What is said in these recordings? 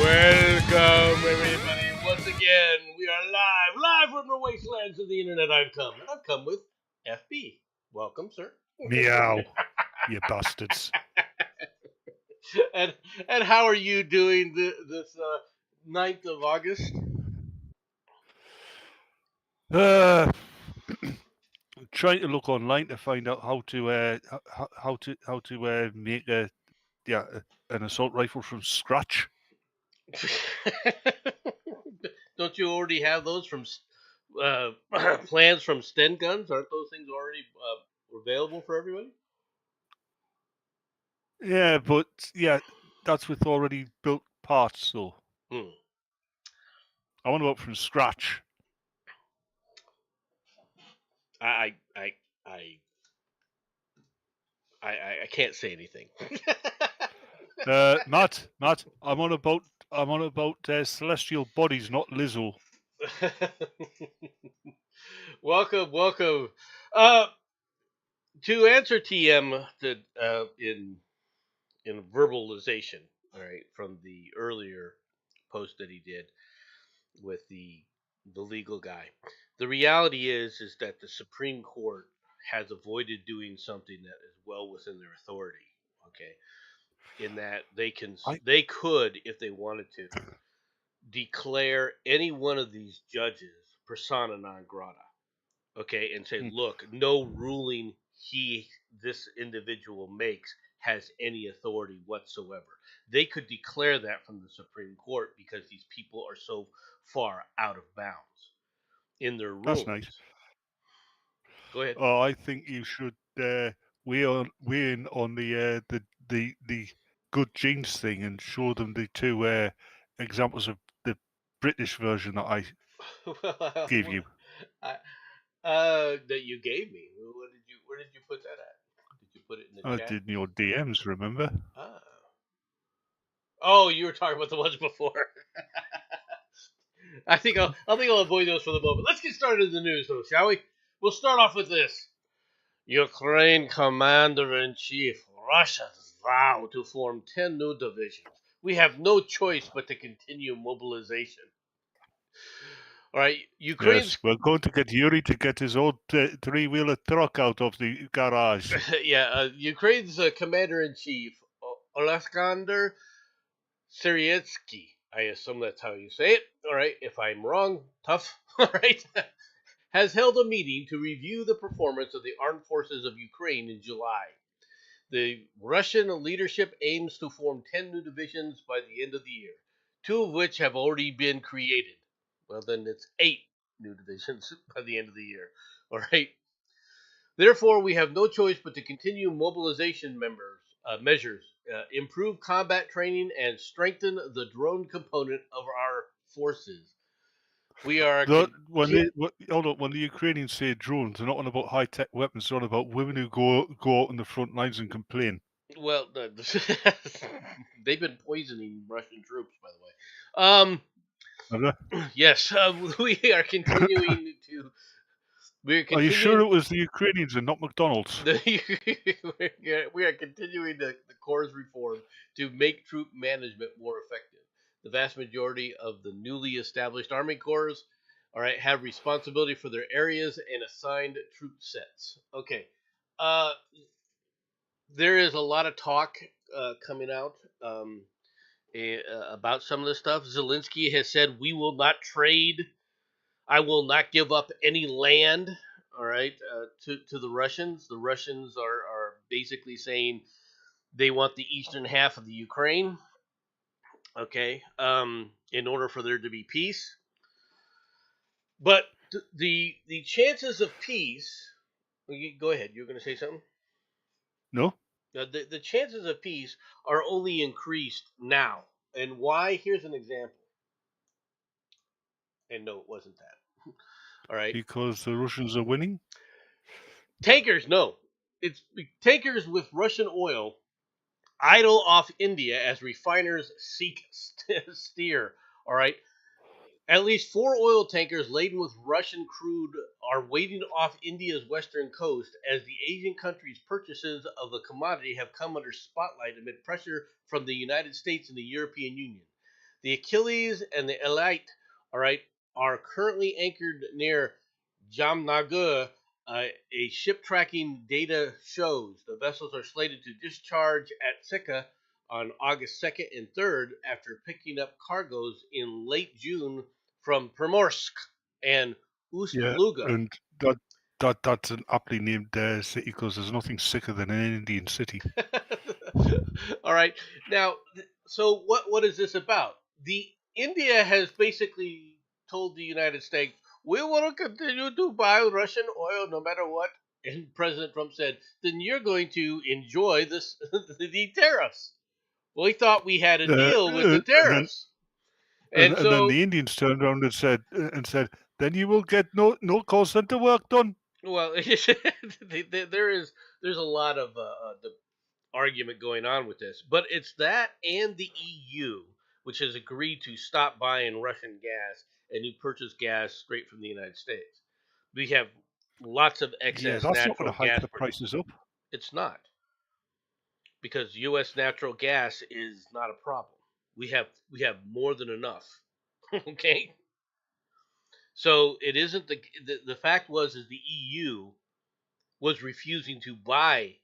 Welcome, everybody, once again. We are live from the wastelands of the internet. I've come with FB. Welcome, sir. Meow, you bastards. and and how are you doing this 9th of August? Trying to look online to find out how to make an assault rifle from scratch. Don't you already have those from plans from Sten Guns? Aren't those things already available for everybody? Yeah, but that's with already built parts. So Hmm. I want to go from scratch. I I I I can't say anything. Matt, I'm on about celestial bodies, not Lizzo. welcome. Uh, to answer TM in verbalization, all right, from the earlier post that he did with the legal guy. The reality is that the Supreme Court has avoided doing something that is well within their authority. Okay, in that they could, if they wanted to, declare any one of these judges persona non grata. Okay, and say, look, no ruling this individual makes has any authority whatsoever. They could declare that from the Supreme Court because these people are so far out of bounds in their rulings. That's nice. Go ahead. Oh, I think you should weigh in on the good genes thing and show them the two examples of the British version that I gave you. That you gave me. Where did you put that at? Did you put it in the I chat? did in your DMs, remember? Ah. Oh, you were talking about the ones before. I think I'll avoid those for the moment. Let's get started in the news, though, shall we? We'll start off with this. Ukraine Commander-in-Chief, Russia's vow to form 10 new divisions. We have no choice but to continue mobilization. All right, Ukraine's... Yes, we're going to get Yuri to get his old three-wheeler truck out of the garage. Ukraine's commander-in-chief, Oleksandr Syrietsky, I assume that's how you say it. All right, if I'm wrong, tough. All right, has held a meeting to review the performance of the armed forces of Ukraine in July. The Russian leadership aims to form 10 new divisions by the end of the year, 2 of which have already been created. Well, then it's 8 new divisions by the end of the year. All right. Therefore, we have no choice but to continue mobilization measures, improve combat training, and strengthen the drone component of our forces. We are when the Ukrainians say drones, they're not on about high-tech weapons. They're on about women who go out on the front lines and complain. Well, they've been poisoning Russian troops, by the way. Yes, we are continuing to. Are you sure it was the Ukrainians and not McDonald's? We are continuing the Corps' reform to make troop management more effective. The vast majority of the newly established Army Corps, all right, have responsibility for their areas and assigned troop sets. Okay. There is a lot of talk coming out about some of this stuff. Zelensky has said, we will not trade. I will not give up any land, all right, to the Russians. The Russians are basically saying they want the eastern half of the Ukraine, okay, in order for there to be peace. But the chances of peace... Go ahead. You were going to say something? No. The chances of peace are only increased now. And why? Here's an example. And no, it wasn't that. All right. Because the Russians are winning. Tankers, no. It's tankers with Russian oil idle off India as refiners seek steer. All right. At least 4 oil tankers laden with Russian crude are waiting off India's western coast as the Asian country's purchases of the commodity have come under spotlight amid pressure from the United States and the European Union. The Achilles and the Elite, all right, are currently anchored near Jamnagar. A ship tracking data shows the vessels are slated to discharge at Sikka on August 2nd and 3rd after picking up cargoes in late June from Primorsk and Ust-Luga. And that's an aptly named city because there's nothing sicker than an Indian city. All right. Now, so what is this about? India has basically told the United States, we will continue to buy Russian oil no matter what. And President Trump said, then you're going to enjoy the tariffs. Well, he thought we had a deal with the tariffs. And then the Indians turned around and said, then you will get no call center work done. Well, there's a lot of the argument going on with this, but it's that and the EU, which has agreed to stop buying Russian gas and to purchase gas straight from the United States. We have lots of excess that's natural not going to hike gas. the prices up. It's not, because U.S. natural gas is not a problem. We have more than enough. Okay. So it isn't the fact is the EU was refusing to buy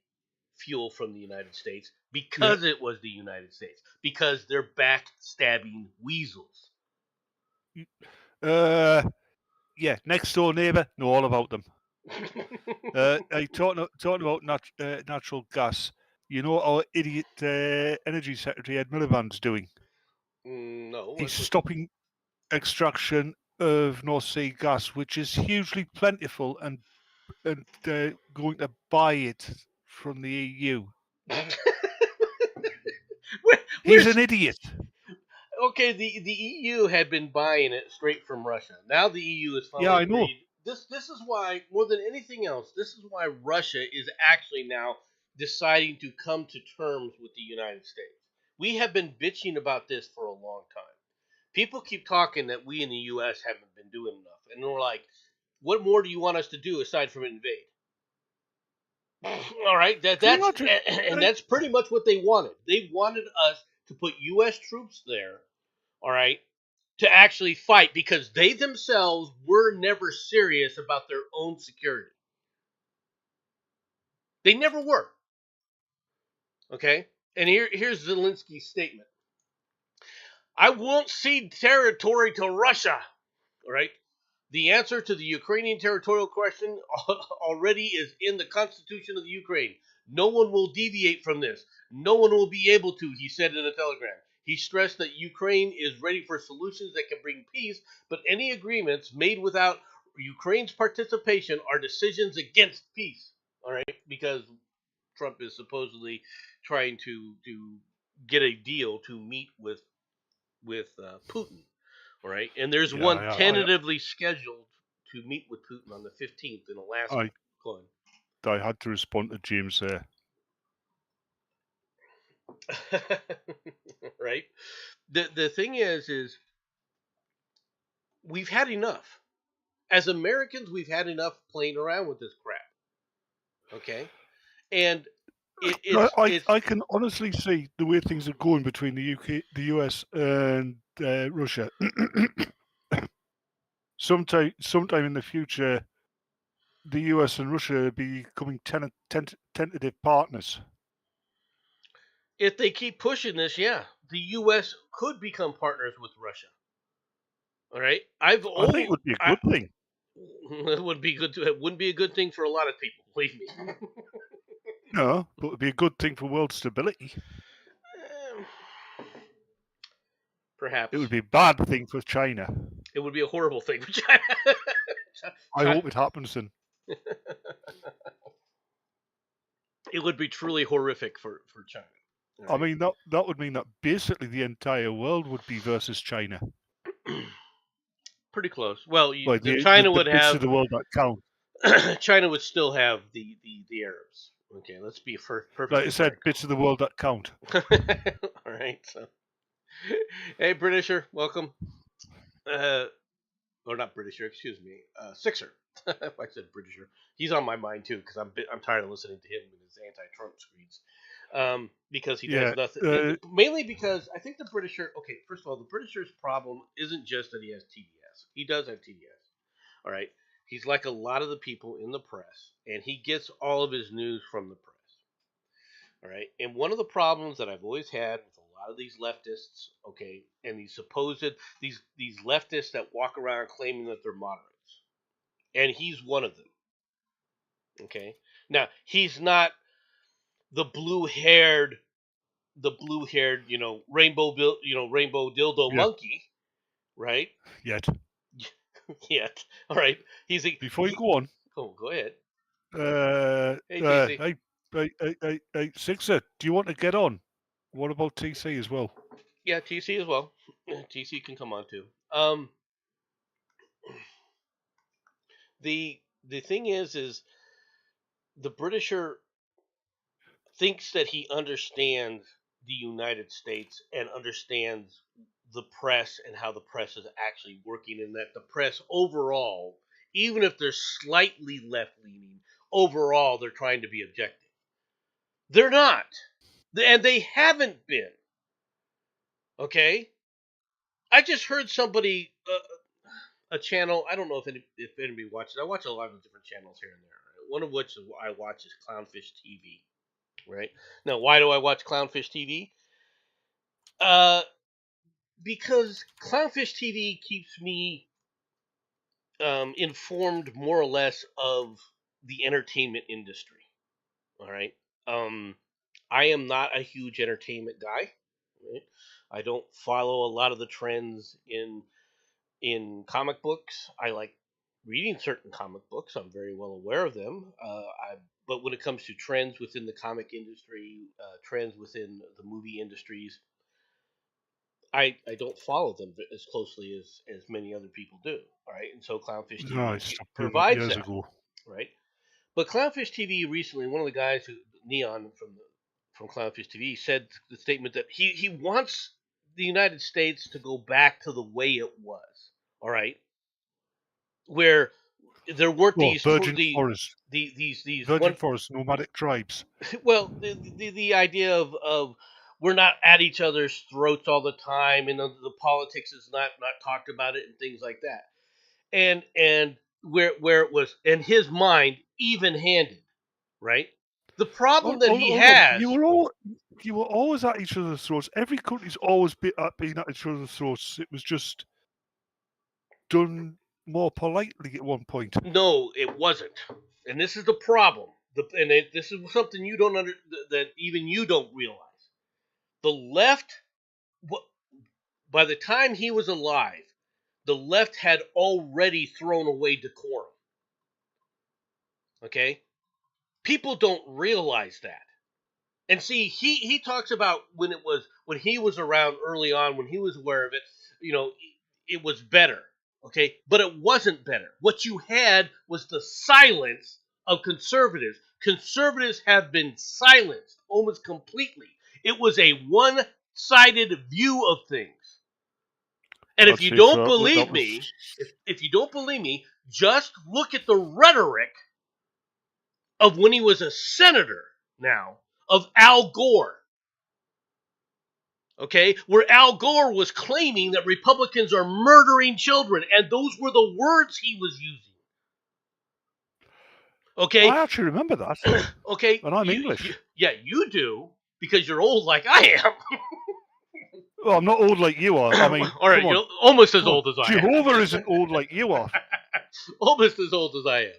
fuel from the United States because it was the United States, because they're backstabbing weasels. Next door neighbour, know all about them. Talking about natural gas. You know what our idiot Energy Secretary Ed Miliband's doing? No, he's stopping extraction of North Sea gas, which is hugely plentiful, and going to buy it from the EU. He's an idiot. Okay, the EU had been buying it straight from Russia. Now the EU is finally I know. This is why, more than anything else, this is why Russia is actually now deciding to come to terms with the United States. We have been bitching about this for a long time. People keep talking that we in the U.S. haven't been doing enough, and we're like, what more do you want us to do aside from invade? All right, that's pretty much what they wanted. They wanted us to put U.S. troops there, all right, to actually fight, because they themselves were never serious about their own security. They never were. Okay, and here's Zelensky's statement. I won't cede territory to Russia. All right. The answer to the Ukrainian territorial question already is in the Constitution of the Ukraine. No one will deviate from this. No one will be able to, he said in a telegram. He stressed that Ukraine is ready for solutions that can bring peace, but any agreements made without Ukraine's participation are decisions against peace. All right, because Trump is supposedly trying to get a deal to meet with Putin. All right, and there's one tentatively scheduled to meet with Putin on the 15th in Alaska. I had to respond to James there. Right. The thing is we've had enough. As Americans, we've had enough playing around with this crap. Okay, and I can honestly see the way things are going between the UK, the US, and Russia. Sometime in the future, the US and Russia will be becoming tentative partners. If they keep pushing this, the US could become partners with Russia. All right, I think it would be a good thing. It would be good. It wouldn't be a good thing for a lot of people. Believe me. No, but it'd be a good thing for world stability. Perhaps. It would be a bad thing for China. It would be a horrible thing for China. I hope it happens then. it would be truly horrific for China. I mean, that would mean that basically the entire world would be versus China. Pretty close. Well, Like China the would bits have of the world that count. China would still have the Arabs. Okay, let's be perfectly Like I said, frank. bits of the world that count. All right. So, hey, Britisher, welcome. Or not Britisher, excuse me. Sixer. If I said Britisher, he's on my mind too because I'm tired of listening to him and his anti-Trump screeds. Because he does nothing. Mainly because I think the Britisher. Okay, first of all, the Britisher's problem isn't just that he has TDS. He does have TDS. All right. He's like a lot of the people in the press, and he gets all of his news from the press. All right. And one of the problems that I've always had with a lot of these leftists, okay, and these these leftists that walk around claiming that they're moderates, and he's one of them. Okay. Now he's not the blue-haired, rainbow dildo monkey, right? Yet. All right. Before you go on. Oh, go ahead. Hey, Sixer, do you want to get on? What about TC as well? Yeah, TC as well. TC can come on too. The thing is the Britisher thinks that he understands the United States and understands the press and how the press is actually working, and that the press overall, even if they're slightly left-leaning, overall they're trying to be objective. They're not. And they haven't been. Okay? I just heard somebody, a channel, I don't know if anybody watches. I watch a lot of different channels here and there. Right? One of which I watch is Clownfish TV. Right? Now, why do I watch Clownfish TV? Because Clownfish TV keeps me informed more or less of the entertainment industry. All right? I am not a huge entertainment guy. Right? I don't follow a lot of the trends in comic books. I like reading certain comic books. I'm very well aware of them. But when it comes to trends within the comic industry, trends within the movie industries, I don't follow them as closely as many other people do. All right, and so Clownfish TV provides that. Right, but Clownfish TV recently, one of the guys Neon from Clownfish TV said the statement that he wants the United States to go back to the way it was. All right, where there weren't these virgin forests, these virgin forests, nomadic tribes. Well, the idea of we're not at each other's throats all the time, and the politics is not talked about it and things like that, and where it was in his mind even-handed, right? The problem that he has. You were always at each other's throats. Every country's always been at each other's throats. It was just done more politely at one point. No, it wasn't, and this is the problem. This is something you don't that even you don't realize. The left, by the time he was alive, the left had already thrown away decorum. Okay, people don't realize that. And see, he talks about when he was around early on, when he was aware of it, it was better. Okay, but it wasn't better. What you had was the silence of conservatives. Conservatives have been silenced almost completely. It was a one-sided view of things. And if you don't believe me, if you don't believe me, just look at the rhetoric of when he was a senator now, of Al Gore. Okay, where Al Gore was claiming that Republicans are murdering children, and those were the words he was using. Okay, I actually remember that. Okay, and I'm English. You do, because you're old like I am. Well, I'm not old like you are. I mean, all right, you're almost as old as I am. Jehovah isn't old like you are. Almost as old as I am.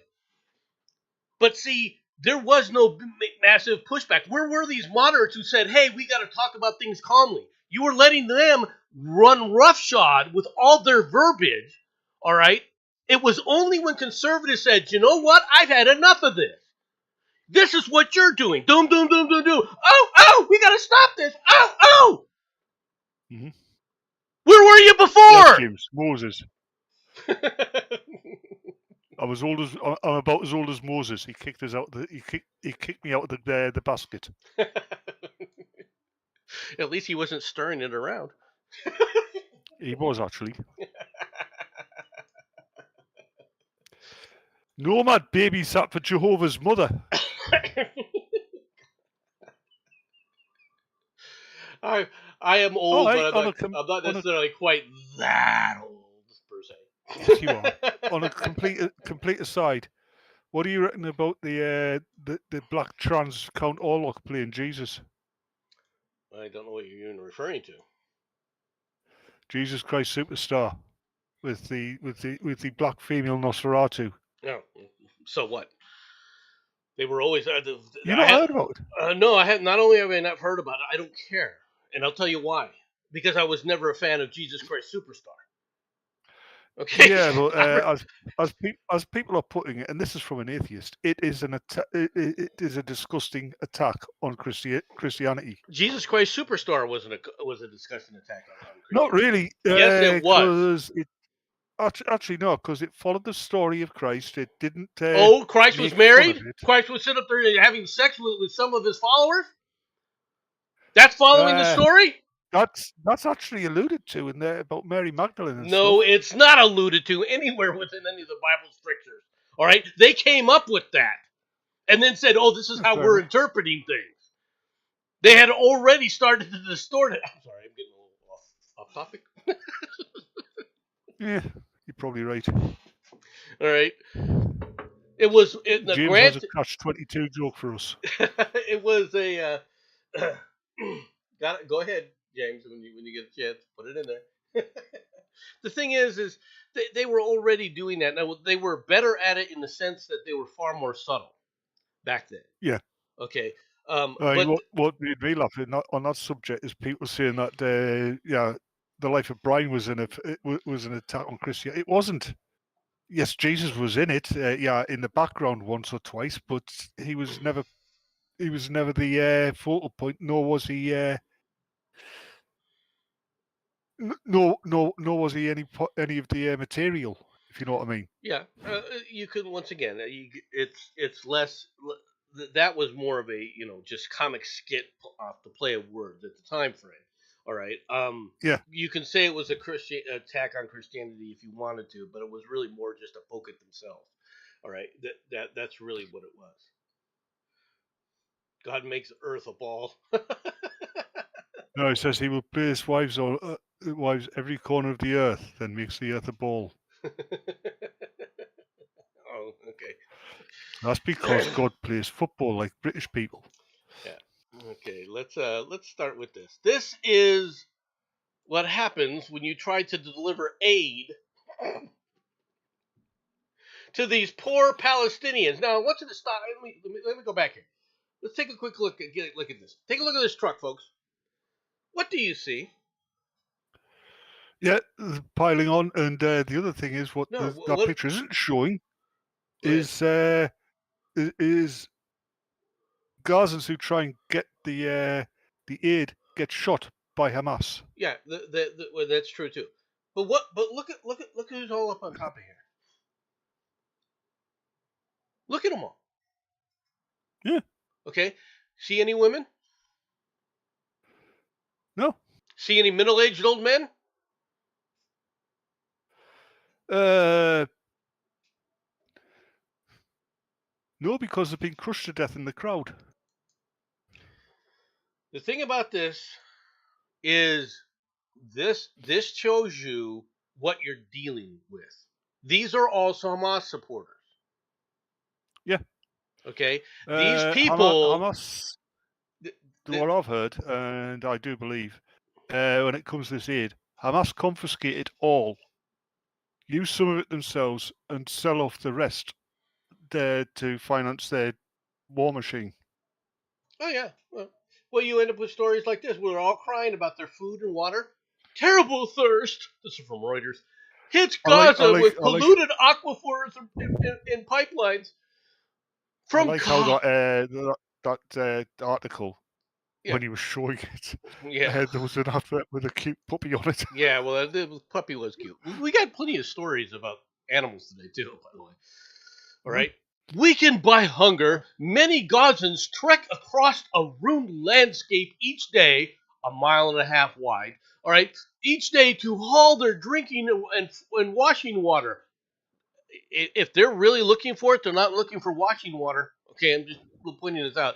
But see, there was no massive pushback. Where were these moderates who said, hey, we got to talk about things calmly? You were letting them run roughshod with all their verbiage, all right? It was only when conservatives said, you know what, I've had enough of this. This is what you're doing. Doom, doom, doom, doom, doom. Oh, we gotta stop this. Oh. Mhm. Where were you Yes, before? James. Moses. I'm about as old as Moses. He kicked us out. He kicked me out of the basket. At least he wasn't stirring it around. He was actually. Nomad babysat for Jehovah's mother. I am old, but I'm not necessarily quite that old per se. Yes, you are. On a complete aside, what do you reckon about the black trans Count Orlok playing Jesus? I don't know what you're even referring to. Jesus Christ Superstar with the black female Nosferatu. No, so what? They were always. You not heard about it? No, I have. Not only have I not heard about it, I don't care, and I'll tell you why. Because I was never a fan of Jesus Christ Superstar. Okay. Yeah, but as people are putting it, and this is from an atheist, it is it is a disgusting attack on Christianity. Jesus Christ Superstar was a disgusting attack on Christianity. Not really. Yes, it was. Actually, no, because it followed the story of Christ. It didn't. Christ was married. Christ was sitting up there having sex with some of his followers. That's following the story. That's actually alluded to in there about Mary Magdalene. And no, stuff. It's not alluded to anywhere within any of the Bible strictures. All right, they came up with that, and then said, "Oh, this is how we're interpreting things." They had already started to distort it. I'm sorry, I'm getting a little off topic. Yeah, you're probably right. All right. It was James has a catch-22 joke for us. It was a. Go ahead, James. When you get a chance, put it in there. The thing is they were already doing that. Now they were better at it in the sense that they were far more subtle back then. Yeah. Okay. What made me laugh on that subject is people saying that the Life of Brian was an attack on Christianity. It wasn't. Yes, Jesus was in it, in the background once or twice, but he was never the focal point, nor was he. No, was he any of the material, if you know what I mean. Yeah, you could once again. It's less. That was more of a just comic skit off the play of words at the time frame. All right. Yeah. You can say it was a Christian attack on Christianity if you wanted to, but it was really more just a poke at themselves. All right. That's really what it was. God makes earth a ball. No, it says he will place wives every corner of the earth, then makes the earth a ball. Oh, okay. That's because God plays football like British people. Yeah. Okay. Let's start with this. This is what happens when you try to deliver aid to these poor Palestinians. Now, I want you to stop. Let me go back here. Let's take a quick look at this. Take a look at this truck, folks. What do you see? Yeah, piling on, and the other thing is that picture isn't showing is Gazans who try and get the aid get shot by Hamas. Yeah, well, that's true too. But look at who's all up on top of here. Look at them all. Yeah. Okay. See any women? No. See any middle-aged old men? No, because they've been crushed to death in the crowd. The thing about this is this shows you what you're dealing with. These are also Hamas supporters. Yeah. Okay. These people. Hamas. What I've heard, and I do believe, when it comes to this aid, Hamas confiscated all, use some of it themselves, and sell off the rest to finance their war machine. Oh yeah. Well, you end up with stories like this. We're all crying about their food and water. Terrible thirst. This is from Reuters. Hits Gaza with polluted aquifers and pipelines. I like how that article, Yeah. when he was showing it, Yeah. there was an advert with a cute puppy on it. Yeah, well, the puppy was cute. We got plenty of stories about animals today, too, by the way. All right. Weakened by hunger, many Gazans trek across a ruined landscape each day, a mile and a half wide. All right. Each day to haul their drinking and washing water. If they're really looking for it, they're not looking for washing water. Okay, I'm just pointing this out.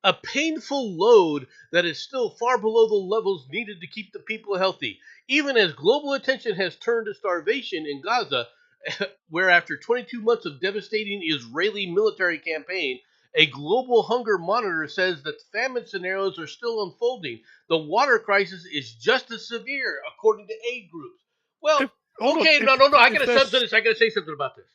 A painful load that is still far below the levels needed to keep the people healthy, even as global attention has turned to starvation in Gaza, where after 22 months of devastating Israeli military campaign, a global hunger monitor says that famine scenarios are still unfolding. The water crisis is just as severe, according to aid groups. Well, okay, no, I gotta say something about this.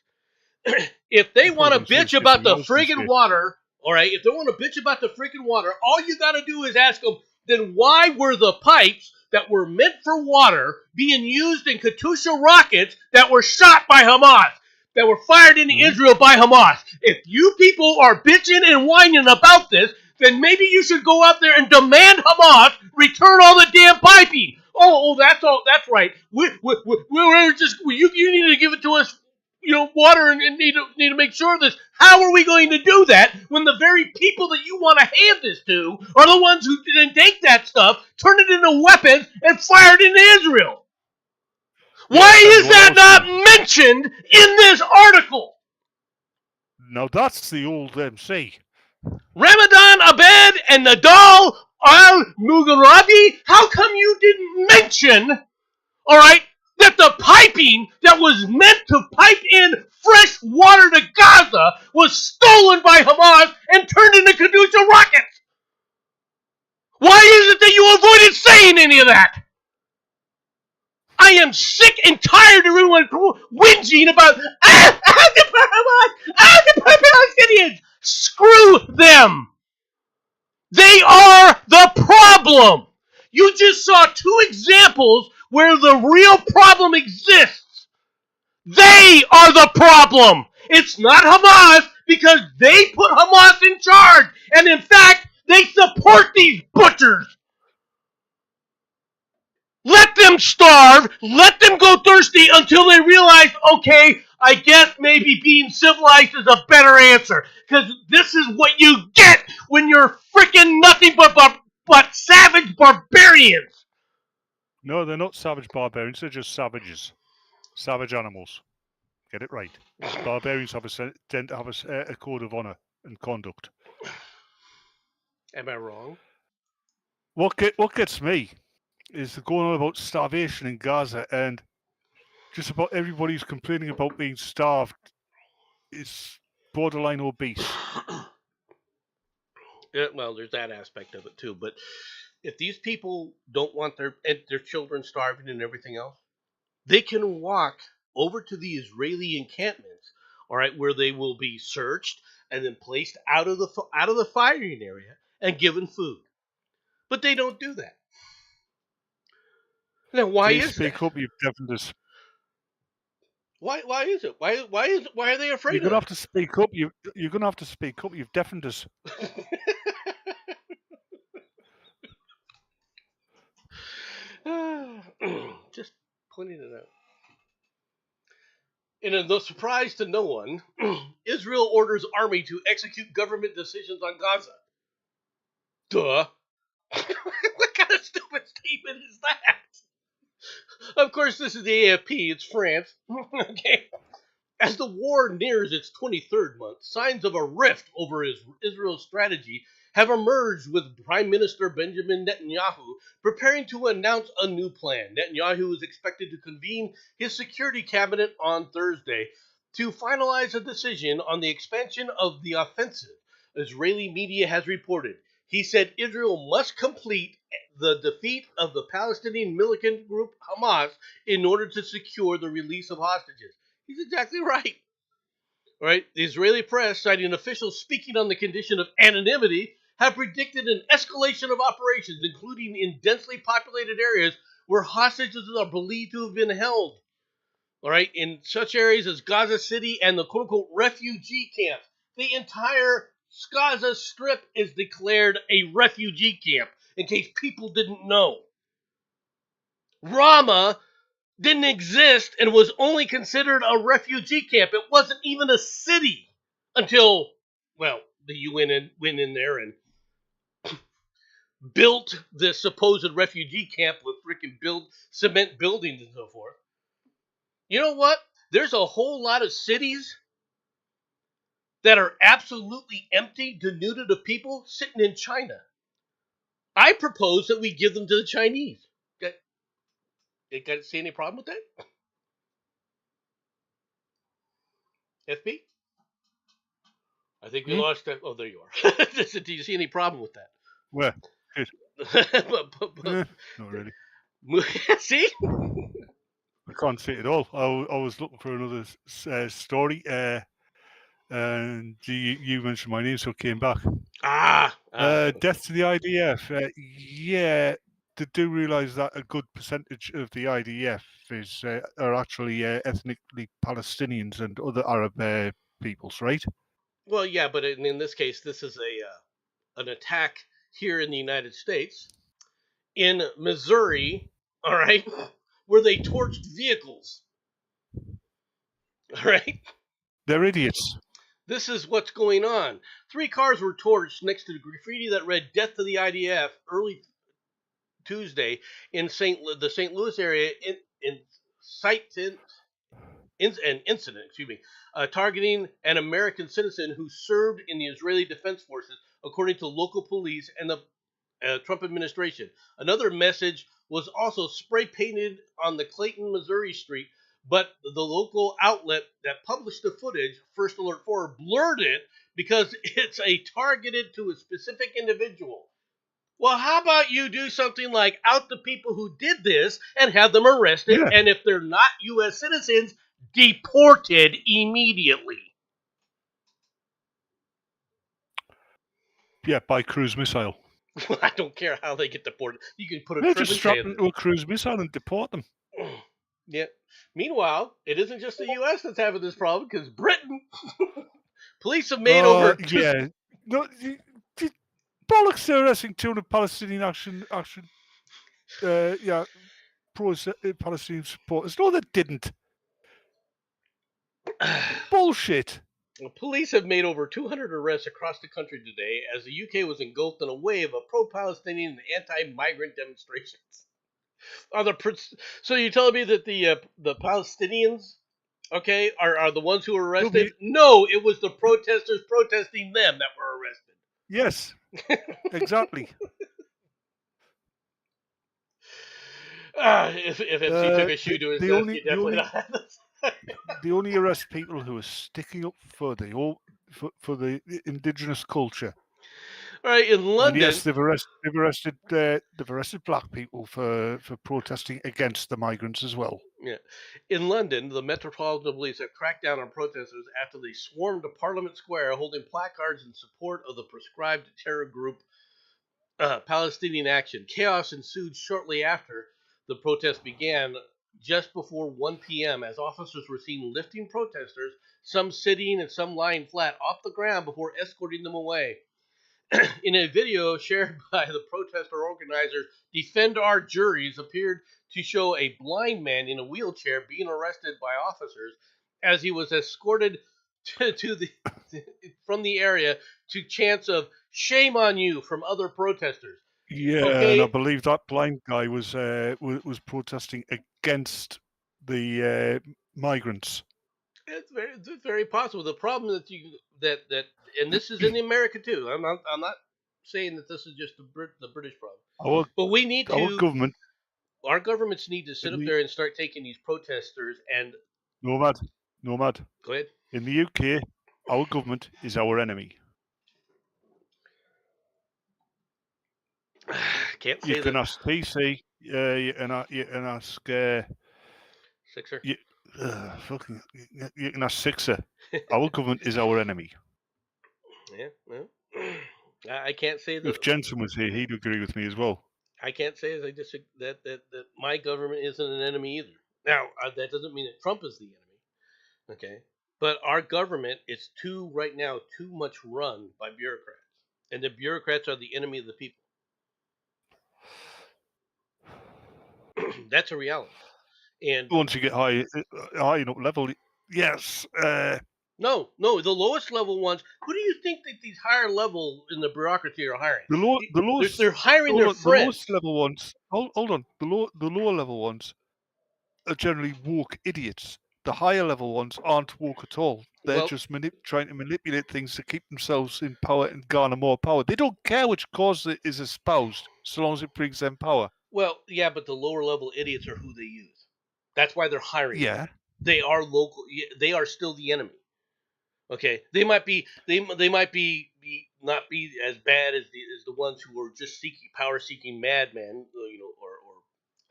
If they want to bitch about the friggin' water, all right, if they want to bitch about the freaking water, all you got to do is ask them, then why were the pipes that were meant for water being used in Katyusha rockets that were shot by Hamas, that were fired into Israel by Hamas? If you people are bitching and whining about this, then maybe you should go out there and demand Hamas return all the damn piping. Oh, that's all. That's right. We're just you need to give it to us, water and need to make sure of this. How are we going to do that when the very people that you want to hand this to are the ones who didn't take that stuff, turn it into weapons, and fire it into Israel? Why is that not mentioned in this article? Now that's the old MC. Ramadan Abed and Nadal al-Mughrabi, how come you didn't mention, all right, that the piping that was meant to pipe in fresh water to Gaza was stolen by Hamas and turned into Katyusha rockets? Why is it that you avoided saying any of that? I am sick and tired of everyone whinging about the Palestinians. Screw them. They are the problem. You just saw two examples where the real problem exists. They are the problem. It's not Hamas because they put Hamas in charge. And in fact, they support these butchers. Let them starve. Let them go thirsty until they realize, okay, I guess maybe being civilized is a better answer. Because this is what you get when you're freaking nothing but savage barbarians. No, they're not savage barbarians. They're just savages. Savage animals. Get it right. Barbarians tend to have a code of honor and conduct. Am I wrong? What gets me is going on about starvation in Gaza, and just about everybody who's complaining about being starved is borderline obese. Yeah, well, there's that aspect of it too. But if these people don't want their children starving and everything else, they can walk over to the Israeli encampments, all right, where they will be searched and then placed out of the firing area and given food. But they don't do that. Now, why is that? Speak up, you've deafened us. Why is it? Why are they afraid You're gonna have to speak up. You're gonna have to speak up. You've deafened us. Just pointing it out. In no surprise to no one, Israel orders army to execute government decisions on Gaza. Duh. What kind of stupid statement is that? Of course, this is the AFP. It's France. Okay. As the war nears its 23rd month, signs of a rift over Israel's strategy have emerged, with Prime Minister Benjamin Netanyahu preparing to announce a new plan. Netanyahu is expected to convene his security cabinet on Thursday to finalize a decision on the expansion of the offensive, Israeli media has reported. He said Israel must complete the defeat of the Palestinian militant group Hamas in order to secure the release of hostages. He's exactly right. Right? The Israeli press, citing officials speaking on the condition of anonymity, have predicted an escalation of operations, including in densely populated areas where hostages are believed to have been held. All right, in such areas as Gaza City and the quote-unquote refugee camps. The entire Gaza Strip is declared a refugee camp, in case people didn't know. Ramah didn't exist and was only considered a refugee camp. It wasn't even a city until, well, the UN went in there and built the supposed refugee camp with freaking cement buildings and so forth. You know what? There's a whole lot of cities that are absolutely empty, denuded of people sitting in China. I propose that we give them to the Chinese. You guys see any problem with that? FB? I think we lost that. Oh, there you are. Do you see any problem with that? Where? But, not really. See? I can't see it at all. I was looking for another story, and you mentioned my name, so it came back. Death to the IDF. Yeah, they do realise that a good percentage of the IDF are actually ethnically Palestinians and other Arab peoples, right? Well, yeah, but in this case, this is an attack here in the United States, in Missouri, all right, where they torched vehicles. All right? They're idiots. This is what's going on. 3 cars were torched next to the graffiti that read "Death to the IDF" early Tuesday in the St. Louis area an incident, targeting an American citizen who served in the Israeli Defense Forces, according to local police and the Trump administration. Another message was also spray painted on the Clayton, Missouri street, but the local outlet that published the footage, First Alert 4, blurred it because it's targeted to a specific individual. Well, how about you do something like out the people who did this and have them arrested, and if they're not U.S. citizens, deported immediately. Yeah, by cruise missile. I don't care how they get deported. You can put a just strap them to a cruise missile and deport them. Yeah. Meanwhile, it isn't just the U.S. that's having this problem, because Britain, police have made over. Yeah. No, bollocks! They're arresting 200 Palestinian action. Pro-Palestinian supporters. No, they didn't. Bullshit. Police have made over 200 arrests across the country today as the UK was engulfed in a wave of pro-Palestinian and anti-migrant demonstrations. So you're telling me that the Palestinians, okay, are the ones who were arrested? No, it was the protesters protesting them that were arrested. Yes, exactly. If MC took a shoe to his desk, he definitely not have this. They only arrest people who are sticking up for the indigenous culture. All right, in London. And yes, they've arrested black people for protesting against the migrants as well. Yeah, in London, the Metropolitan Police have cracked down on protesters after they swarmed to Parliament Square, holding placards in support of the proscribed terror group Palestinian Action. Chaos ensued shortly after the protest began, just before 1 p.m., as officers were seen lifting protesters, some sitting and some lying flat, off the ground before escorting them away. In a video shared by the protester organizers, Defend Our Juries appeared to show a blind man in a wheelchair being arrested by officers as he was escorted from the area to chants of "Shame on you" from other protesters. Yeah, okay. And I believe that blind guy was protesting against the migrants. It's very possible. The problem that and this is in America too. I'm not saying that this is just the British problem. But we need to. Our governments need to sit up there and start taking these protesters and. Nomad. Go ahead. In the UK, our government is our enemy. Can't say you can ask PC. You can ask. Sixer. You can ask Sixer. Our government is our enemy. Yeah, well, I can't say that. If Jensen was here, he'd agree with me as well. I can't say that my government isn't an enemy either. Now, that doesn't mean that Trump is the enemy. Okay, But our government is right now too much run by bureaucrats, and the bureaucrats are the enemy of the people. That's a reality. And Once you get high enough level, yes. no, the lowest level ones. Who do you think that these higher level in the bureaucracy are hiring? The lowest, They're hiring hold their on, the friends. lowest level ones. Hold on, the lower level ones are generally woke idiots. The higher level ones aren't woke at all. They're Well, just trying to manipulate things to keep themselves in power and garner more power. They don't care which cause is espoused, so long as it brings them power. yeah, but the lower level idiots are who they use. That's why they're hiring them. Yeah. They are local. They are still the enemy. Okay, they might be not be as bad as the ones who are just power seeking madmen, or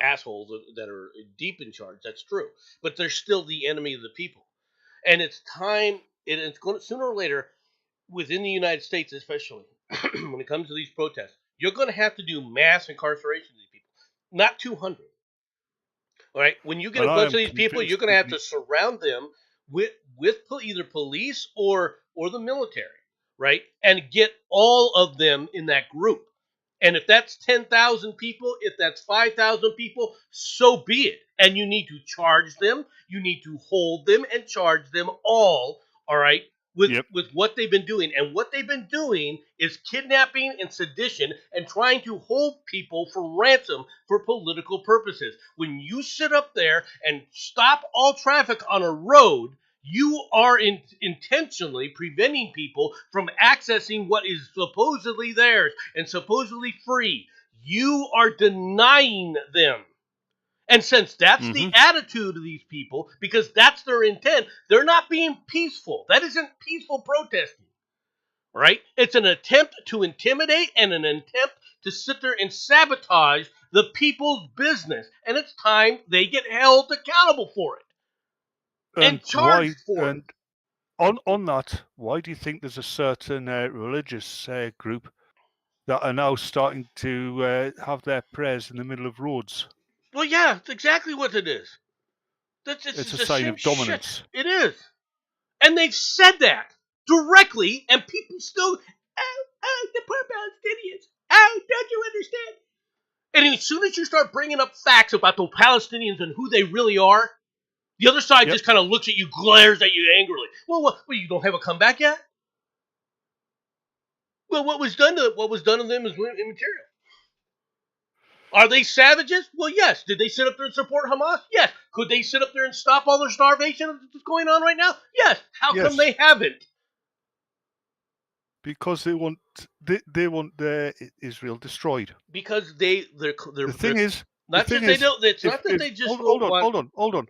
assholes that are deep in charge. That's true, but they're still the enemy of the people, and it's time. It's going to, sooner or later, within the United States, especially when it comes to these protests, you're going to have to do mass incarceration of these people. Not 200. All right. When you get And a I bunch of am these people, you're convinced going to that have to surround them with either police or the military, right? And get all of them in that group. And if that's 10,000 people, if that's 5,000 people, so be it. And you need to charge them. You need to hold them and charge them all right, yep. with what they've been doing. And what they've been doing is kidnapping and sedition and trying to hold people for ransom for political purposes. When you sit up there and stop all traffic on a road, you are intentionally preventing people from accessing what is supposedly theirs and supposedly free. You are denying them. And since that's the attitude of these people, because that's their intent, they're not being peaceful. That isn't peaceful protesting, right? It's an attempt to intimidate and an attempt to sit there and sabotage the people's business. And it's time they get held accountable for it and And charged why? for it. And on that, why do you think there's a certain religious group that are now starting to have their prayers in the middle of roads? Well, yeah, it's exactly what it is. It's It's a the sign same of shit. dominance. It is. And they've said that directly, and people still, the poor Palestinians. Oh, don't you understand? And as soon as you start bringing up facts about the Palestinians and who they really are, the other side Yep. just kind of looks at you, glares at you angrily. Well, you don't have a comeback yet? Well, what was done to them is immaterial. Are they savages? Well, yes. Did they sit up there and support Hamas? Yes. Could they sit up there and stop all their starvation that's going on right now? Yes. How come Yes. they haven't? Because they want Israel destroyed. Because The thing is, not just they don't. It's not that if they just hold don't on, want.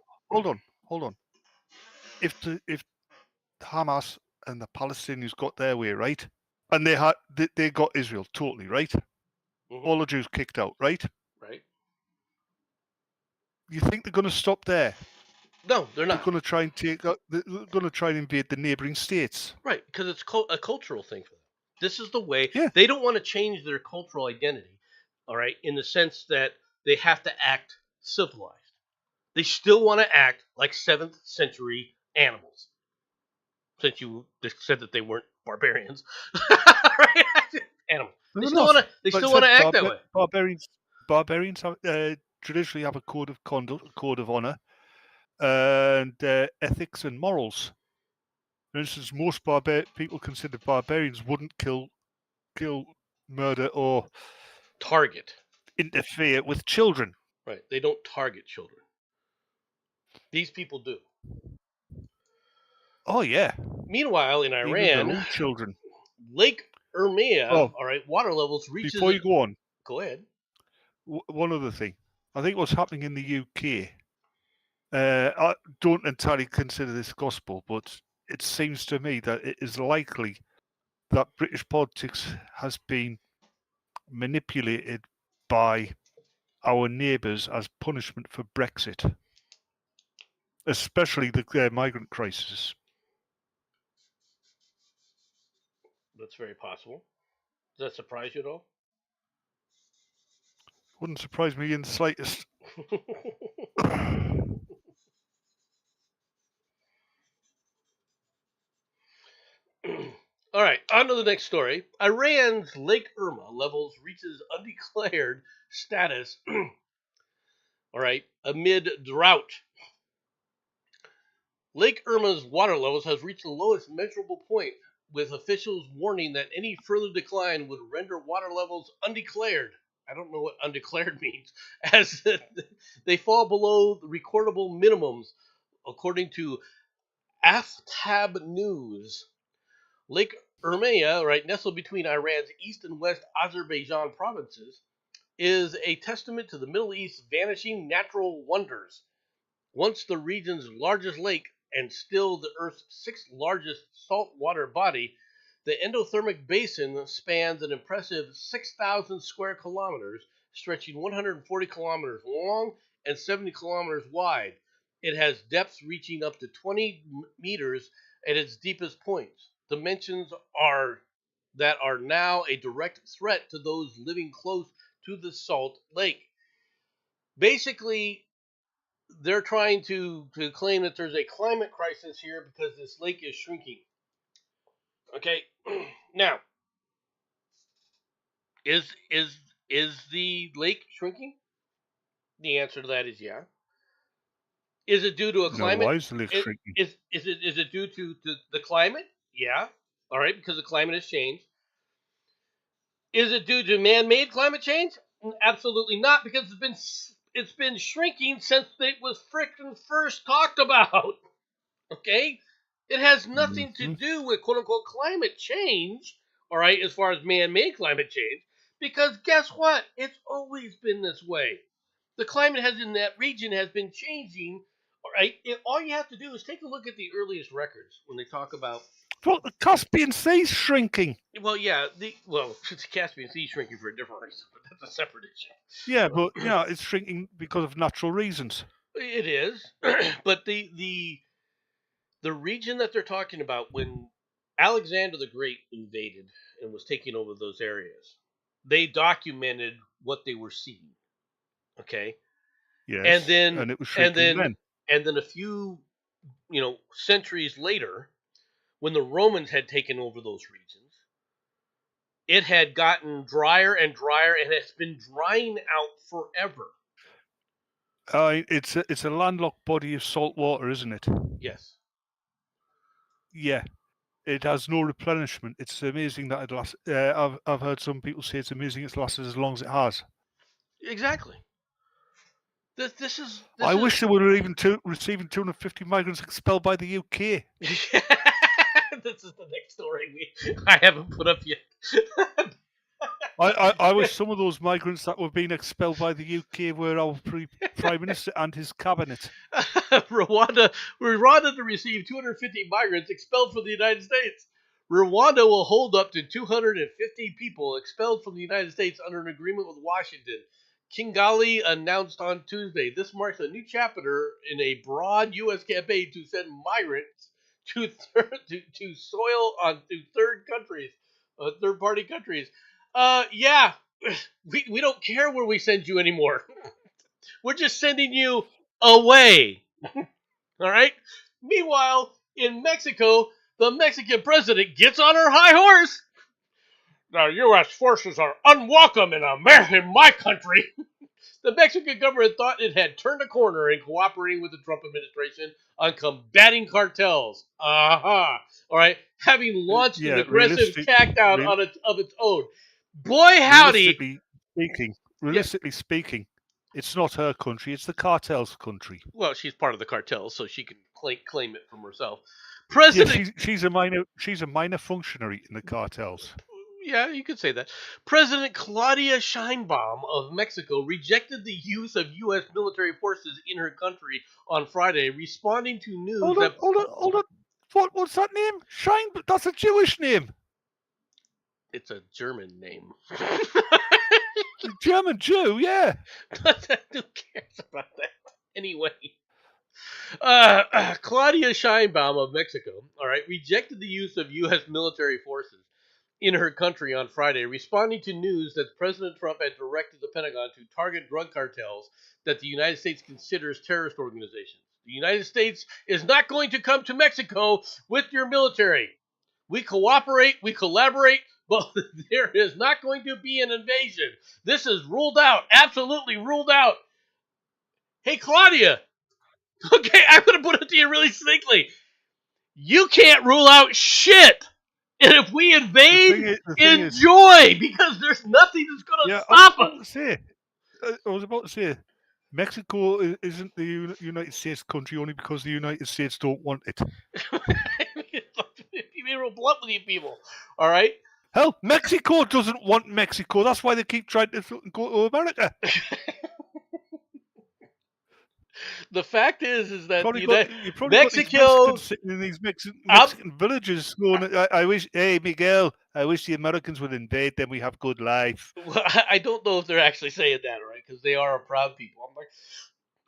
hold on. If Hamas and the Palestinians got their way, right, and they got Israel totally right, all the Jews kicked out, right? Right. You think they're going to stop there? No, they're They're not. going to try and they're going to try and invade the neighboring states. Right, because it's a cultural thing for them. This is the way Yeah. they don't want to change their cultural identity. All right, in the sense that they have to act civilized. They still want to act like 7th century animals. Since you just said that they weren't barbarians, right? Animals. No, They they're still not. want to. They Like I still want said, to act that way. barbarians have, traditionally have a code of conduct, a code of honor, and ethics and morals. For instance, most people considered barbarians wouldn't kill, murder, or Target. interfere with children. Right. They don't target children. These people do. Oh yeah, Meanwhile, in even their Iran, own children. Lake Urmia, Oh, all right, water levels reaches. before you go on, Go ahead. one other thing. I think what's happening in the UK. I don't entirely consider this gospel, but it seems to me that it is likely that British politics has been manipulated by our neighbours as punishment for Brexit, especially the migrant crisis. That's very possible. Does that surprise you at all? Wouldn't surprise me in the slightest. All right, on to the next story. Iran's Lake Irma levels reaches undeclared status. All right, amid drought. Lake Irma's water levels has reached the lowest measurable point, with officials warning that any further decline would render water levels undeclared. I don't know what undeclared means, as they fall below the recordable minimums, according to Aftab News. Lake Urmia, right, nestled between Iran's east and west Azerbaijan provinces, is a testament to the Middle East's vanishing natural wonders. Once the region's largest lake and still the Earth's sixth largest saltwater body, the endothermic basin spans an impressive 6,000 square kilometers, stretching 140 kilometers long and 70 kilometers wide. It has depths reaching up to 20 meters at its deepest points. Dimensions that are now a direct threat to those living close to the salt lake. Basically, they're trying to claim that there's a climate crisis here because this lake is shrinking. Okay, now is the lake shrinking? The answer to that is yeah. Is it due to a climate? No, why is the lake shrinking? Is it due to the climate? Yeah. All right, because the climate has changed. Is it due to man-made climate change? Absolutely not, because it's been shrinking since it was frickin' first talked about. Okay? It has nothing to do with quote unquote climate change, all right, as far as man made climate change, because guess what? It's always been this way. The climate in that region has been changing, all right? All you have to do is take a look at the earliest records when they talk about. Well, the Caspian Sea's shrinking. Well, yeah, the Caspian Sea shrinking for a different reason, but that's a separate issue. Yeah, but yeah, it's shrinking because of natural reasons. It is, but the region that they're talking about when Alexander the Great invaded and was taking over those areas, they documented what they were seeing. Okay. Yes. And it was shrinking then. And then a few, centuries later, when the Romans had taken over those regions, it had gotten drier and drier, and it's been drying out forever. It's a landlocked body of salt water, isn't it? Yes. Yeah. It has no replenishment. It's amazing that it lasts. I've heard some people say it's amazing it's lasted as long as it has. Exactly. This is. I wish they were even receiving 250 migrants expelled by the UK. This is the next story I haven't put up yet. I wish some of those migrants that were being expelled by the UK were our Prime Minister and his cabinet. Rwanda to receive 250 migrants expelled from the United States. Rwanda will hold up to 250 people expelled from the United States under an agreement with Washington. Kigali announced on Tuesday. This marks a new chapter in a broad U.S. campaign to send migrants to third-party countries. Yeah, we don't care where we send you anymore. We're just sending you away. All right? Meanwhile, in Mexico, the Mexican president gets on her high horse. The U.S. forces are unwelcome in my country. The Mexican government thought it had turned a corner in cooperating with the Trump administration on combating cartels. All right, having launched an aggressive crackdown of its own. Boy, howdy! Realistically speaking, it's not her country; it's the cartel's country. Well, she's part of the cartel, so she can claim it from herself. She's a minor functionary in the cartels. Yeah, you could say that. President Claudia Sheinbaum of Mexico rejected the use of U.S. military forces in her country on Friday, responding to news Hold on. What's that name? That's a Jewish name. It's a German name. German Jew, yeah. Who cares about that? Anyway. Claudia Sheinbaum of Mexico, rejected the use of U.S. military forces in her country on Friday, responding to news that President Trump had directed the Pentagon to target drug cartels that the United States considers terrorist organizations. The United States is not going to come to Mexico with your military. We cooperate, we collaborate, but there is not going to be an invasion. This is ruled out, absolutely ruled out. Hey, Claudia. Okay, I'm going to put it to you really succinctly. You can't rule out shit. And if we invade, enjoy, because there's nothing that's going to stop us. I was about to say, Mexico isn't the United States country only because the United States don't want it. You be real blunt with you people, all right? Hell, Mexico doesn't want Mexico. That's why they keep trying to go to America. The fact is that you probably Mexico got sitting in these Mexican villages going, I wish, hey, Miguel, I wish the Americans would invade, then we have good life. Well, I don't know if they're actually saying that, right? Because they are a proud people.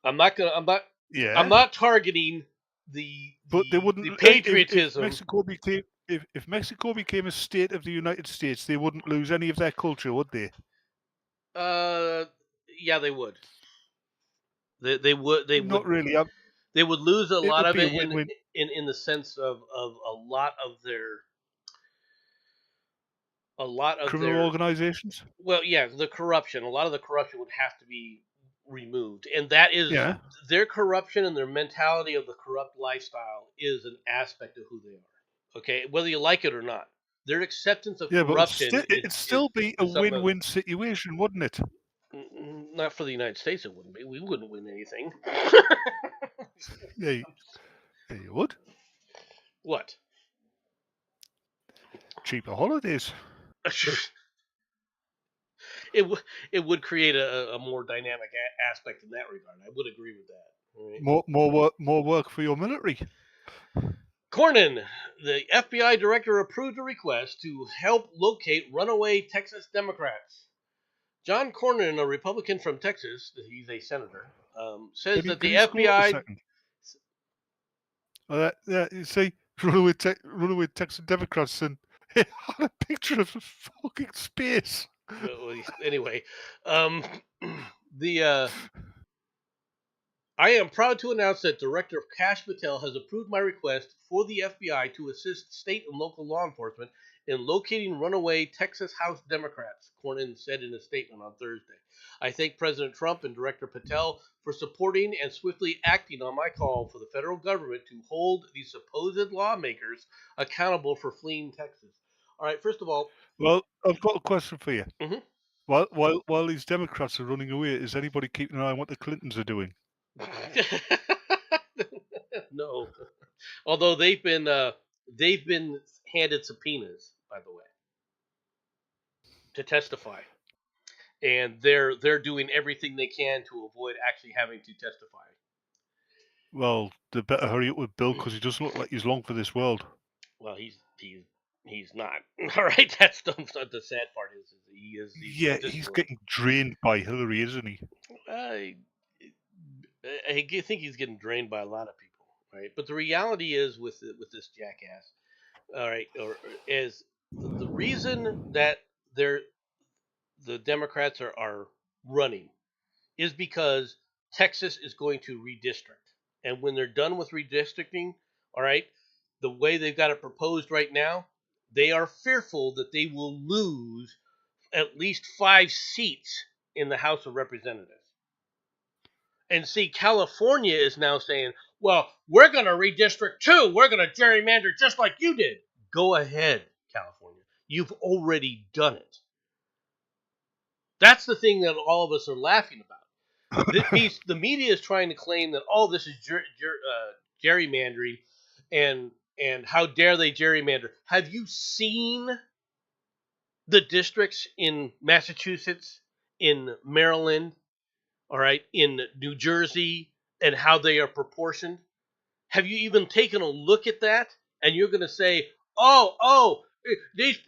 I'm not targeting the patriotism. If Mexico became a state of the United States, they wouldn't lose any of their culture, would they? Yeah, they would. They would. Not really. They would lose a lot of it in the sense of a lot of their criminal organizations. Well, yeah, the corruption. A lot of the corruption would have to be removed, and that is their corruption and their mentality of the corrupt lifestyle is an aspect of who they are. Okay, whether you like it or not, their acceptance of corruption. It'd still be a win-win situation, wouldn't it? Not for the United States, it wouldn't be. We wouldn't win anything. Yeah, you would. What? Cheaper holidays. It would create a more dynamic aspect in that regard. I would agree with that. Right? More work for your military. Cornyn, the FBI director, approved a request to help locate runaway Texas Democrats. John Cornyn, a Republican from Texas, he's a senator, says that the FBI. You see, runaway Texas Democrats, and it had a picture of a fucking space. Anyway, I am proud to announce that Director Kash Patel has approved my request for the FBI to assist state and local law enforcement in locating runaway Texas House Democrats, Cornyn said in a statement on Thursday. I thank President Trump and Director Patel for supporting and swiftly acting on my call for the federal government to hold these supposed lawmakers accountable for fleeing Texas. All right, first of all... Well, I've got a question for you. Mm-hmm. While these Democrats are running away, is anybody keeping an eye on what the Clintons are doing? No. Although they've been handed subpoenas, by the way, to testify, and they're doing everything they can to avoid actually having to testify. Well, they better hurry up with Bill because he doesn't look like he's long for this world. Well, he's not. All right, that's the sad part is he is. He's getting drained by Hillary, isn't he? I think he's getting drained by a lot of people, right? But the reality is with this jackass, all right, is the reason that the Democrats are running is because Texas is going to redistrict, and when they're done with redistricting, all right, the way they've got it proposed right now, they are fearful that they will lose at least 5 seats in the House of Representatives. And see, California is now saying, well, we're going to redistrict too. We're going to gerrymander just like you did. Go ahead, California. You've already done it. That's the thing that all of us are laughing about. The media is trying to claim that, this is gerrymandering, and how dare they gerrymander. Have you seen the districts in Massachusetts, in Maryland, all right, in New Jersey, and how they are proportioned? Have you even taken a look at that? And you're going to say, these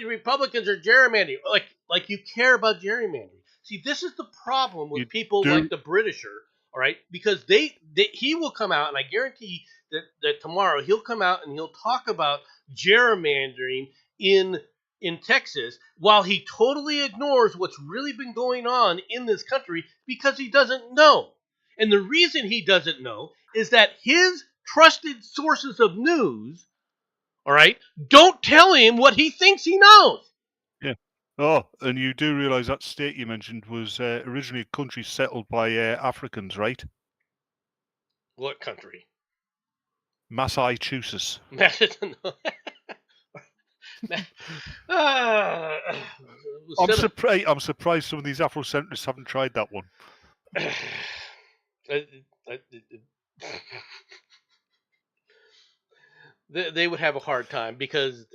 Republicans are gerrymandering. Like you care about gerrymandering. See, this is the problem with people like the Britisher, all right? Because he will come out, and I guarantee that tomorrow he'll come out and he'll talk about gerrymandering in Texas, while he totally ignores what's really been going on in this country because he doesn't know. And the reason he doesn't know is that his trusted sources of news All right? Don't tell him what he thinks he knows. Yeah. Oh, and you do realise that state you mentioned was originally a country settled by Africans, right? What country? Massachusetts. I'm surprised some of these Afrocentrists haven't tried that one. They would have a hard time because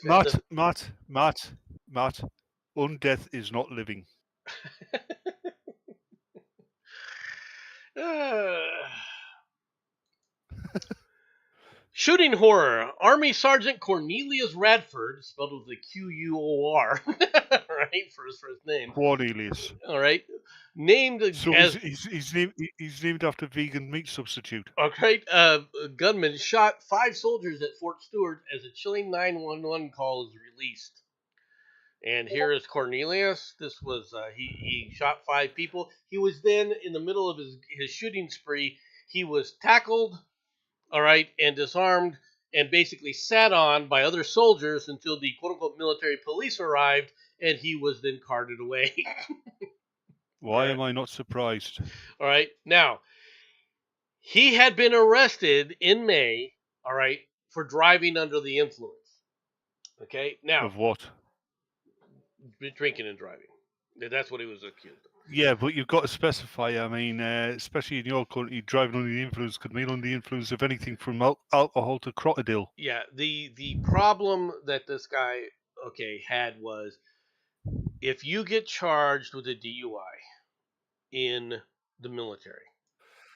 Matt, undeath is not living. Shooting horror. Army Sergeant Cornelius Radford, spelled with a Q-U-O-R, right, for his first name. Cornelius. All right. Named so as... He's named after vegan meat substitute. Okay. Gunman shot 5 soldiers at Fort Stewart as a chilling 911 call is released. And here is Cornelius. This was, he shot 5 people. He was then, in the middle of his shooting spree, he was tackled, all right, and disarmed, and basically sat on by other soldiers until the quote-unquote military police arrived, and he was then carted away. Why am I not surprised? All right. Now, he had been arrested in May, all right, for driving under the influence. Okay. Now, of what? Drinking and driving. That's what he was accused of. Yeah, but you've got to specify. I mean, especially in your country, driving under the influence could mean under the influence of anything from alcohol to crocodile. Yeah. The problem that this guy, had was, if you get charged with a DUI in the military,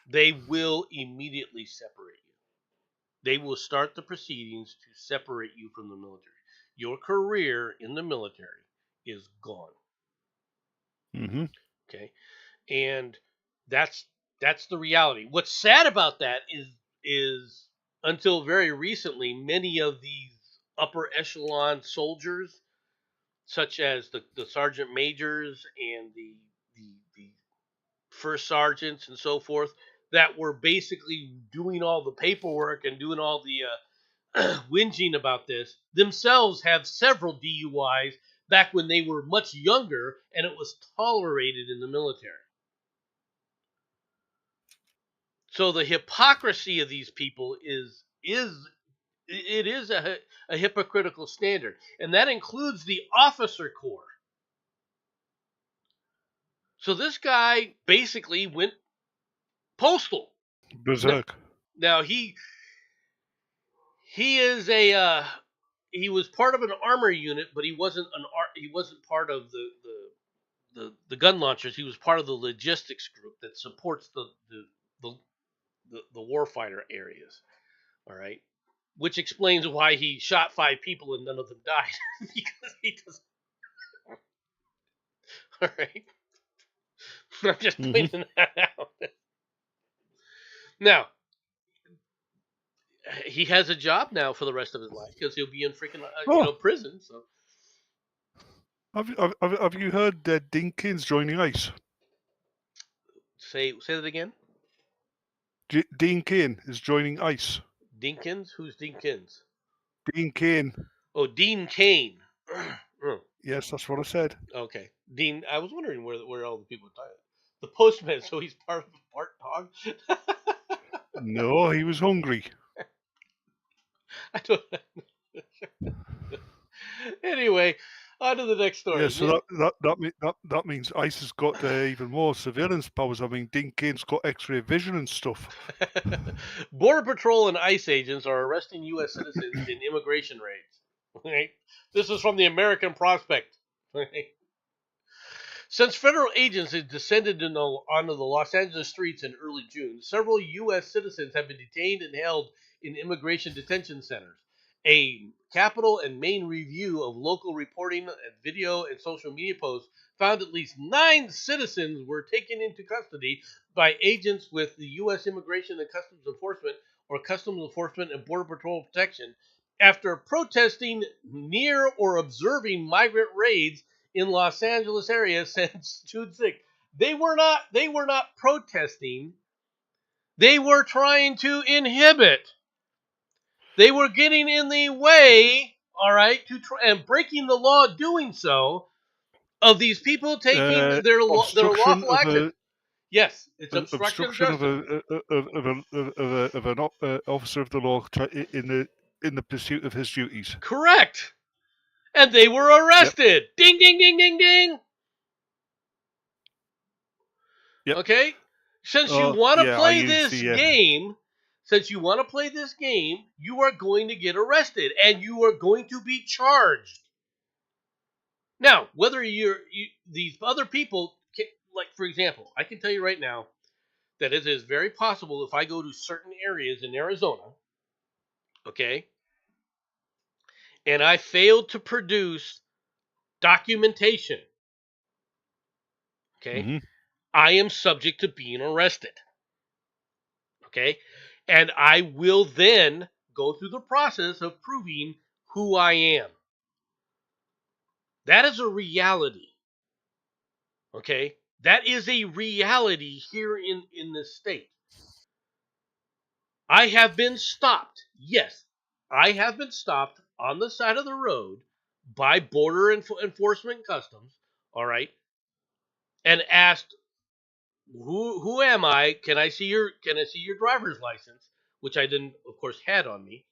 they will immediately separate you. They will start the proceedings to separate you from the military. Your career in the military is gone. Mm-hmm. Okay, and that's the reality. What's sad about that is until very recently, many of these upper echelon soldiers, such as the sergeant majors and the first sergeants and so forth, that were basically doing all the paperwork and doing all the whinging about this, themselves have several DUIs back when they were much younger and it was tolerated in the military. So the hypocrisy of these people is a hypocritical standard, and that includes the officer corps. So this guy basically went postal. Berserk. Now he is he was part of an armor unit, but he wasn't part of the gun launchers. He was part of the logistics group that supports the warfighter areas. All right, which explains why he shot 5 people and none of them died because he doesn't. All right, I'm just pointing that out. Now, he has a job now for the rest of his life because he'll be in freaking prison. So, have you heard that Dinkins joining ICE? Say that again. Dean Cain is joining ICE. Dinkins? Who's Dinkins? Dean Cain. Oh, Dean Cain. Yes, that's what I said. Okay, Dean. I was wondering where all the people are talking. The postman, so he's part dog. No, he was hungry. I don't. Anyway, on to the next story. Yeah, so that means ICE has got even more surveillance powers. I mean, Dean Cain's got X-ray vision and stuff. Border Patrol and ICE agents are arresting U.S. citizens in immigration raids. Right? This is from the American Prospect. Right? Since federal agents had descended onto the Los Angeles streets in early June, several U.S. citizens have been detained and held in immigration detention centers. A Capitol and Maine review of local reporting, video, and social media posts found at least 9 citizens were taken into custody by agents with the U.S. Immigration and Customs Enforcement, or Customs Enforcement and Border Patrol Protection, after protesting near or observing migrant raids in Los Angeles area since June 6th. They were not protesting. They were trying to inhibit They were getting in the way, all right, and breaking the law doing so, of these people taking their Obstruction lawful of access. Yes, it's an obstruction of obstruction justice. of an officer of the law in the pursuit of his duties. Correct. And they were arrested. Yep. Ding, ding, ding, ding, ding. Yep. Okay? Since you want to play this game, you are going to get arrested and you are going to be charged. Now, whether these other people, like for example, I can tell you right now that it is very possible if I go to certain areas in Arizona, okay, and I failed to produce documentation, okay, I am subject to being arrested. Okay? And I will then go through the process of proving who I am. That is a reality. Okay? That is a reality here in this state. I have been stopped. Yes, I have been stopped on the side of the road by border enforcement customs, all right, and asked, who am I? Can I see your driver's license? Which I didn't, of course, had on me.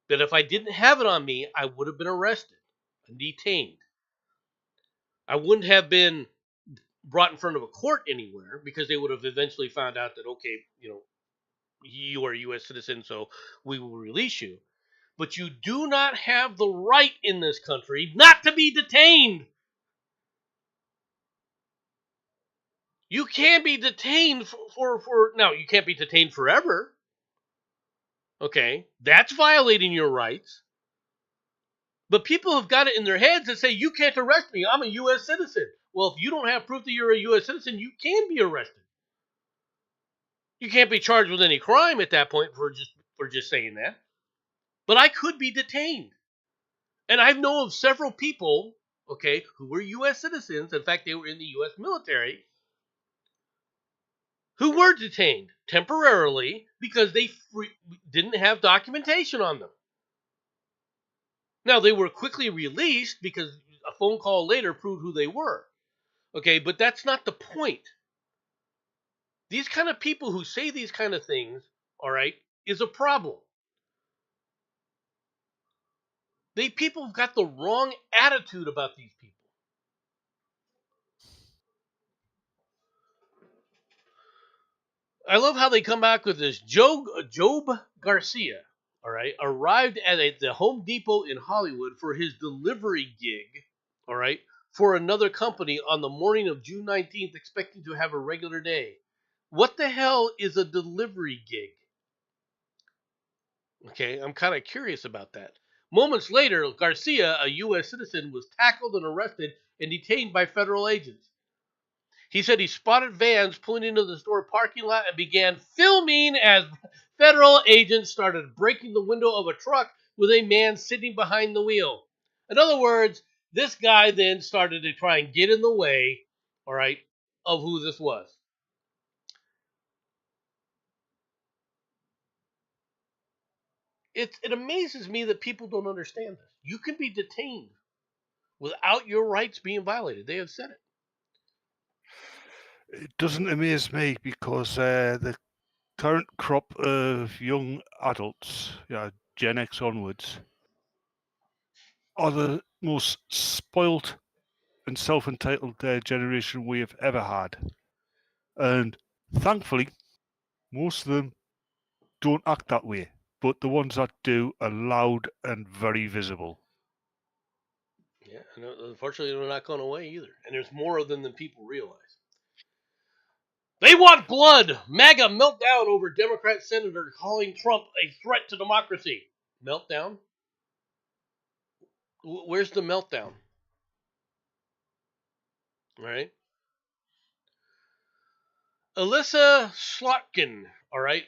But if I didn't have it on me, I would have been arrested and detained. I wouldn't have been brought in front of a court anywhere because they would have eventually found out that, okay, you are a U.S. citizen, so we will release you. But you do not have the right in this country not to be detained. You can be detained for now, you can't be detained forever. Okay, that's violating your rights. But people have got it in their heads that say, you can't arrest me. I'm a U.S. citizen. Well, if you don't have proof that you're a U.S. citizen, you can be arrested. You can't be charged with any crime at that point for just saying that. But I could be detained. And I know of several people, okay, who were U.S. citizens. In fact, they were in the U.S. military, who were detained temporarily because they didn't have documentation on them. Now, they were quickly released because a phone call later proved who they were. Okay, but that's not the point. These kind of people who say these kind of things, all right, is a problem. People have got the wrong attitude about these people. I love how they come back with this. Job Garcia, all right, arrived at the Home Depot in Hollywood for his delivery gig, all right, for another company on the morning of June 19th, expecting to have a regular day. What the hell is a delivery gig? Okay, I'm kind of curious about that. Moments later, Garcia, a U.S. citizen, was tackled and arrested and detained by federal agents. He said he spotted vans pulling into the store parking lot and began filming as federal agents started breaking the window of a truck with a man sitting behind the wheel. In other words, this guy then started to try and get in the way, all right, of who this was. It amazes me that people don't understand this. You can be detained without your rights being violated. They have said it. It doesn't amaze me because the current crop of young adults, Gen X onwards, are the most spoilt and self-entitled generation we have ever had. And thankfully, most of them don't act that way. But the ones that do are loud and very visible. Yeah, and unfortunately, they're not going away either. And there's more of them than people realize. They want blood. MAGA meltdown over Democrat senator calling Trump a threat to democracy. Meltdown? Where's the meltdown? All right. Alyssa Slotkin, all right,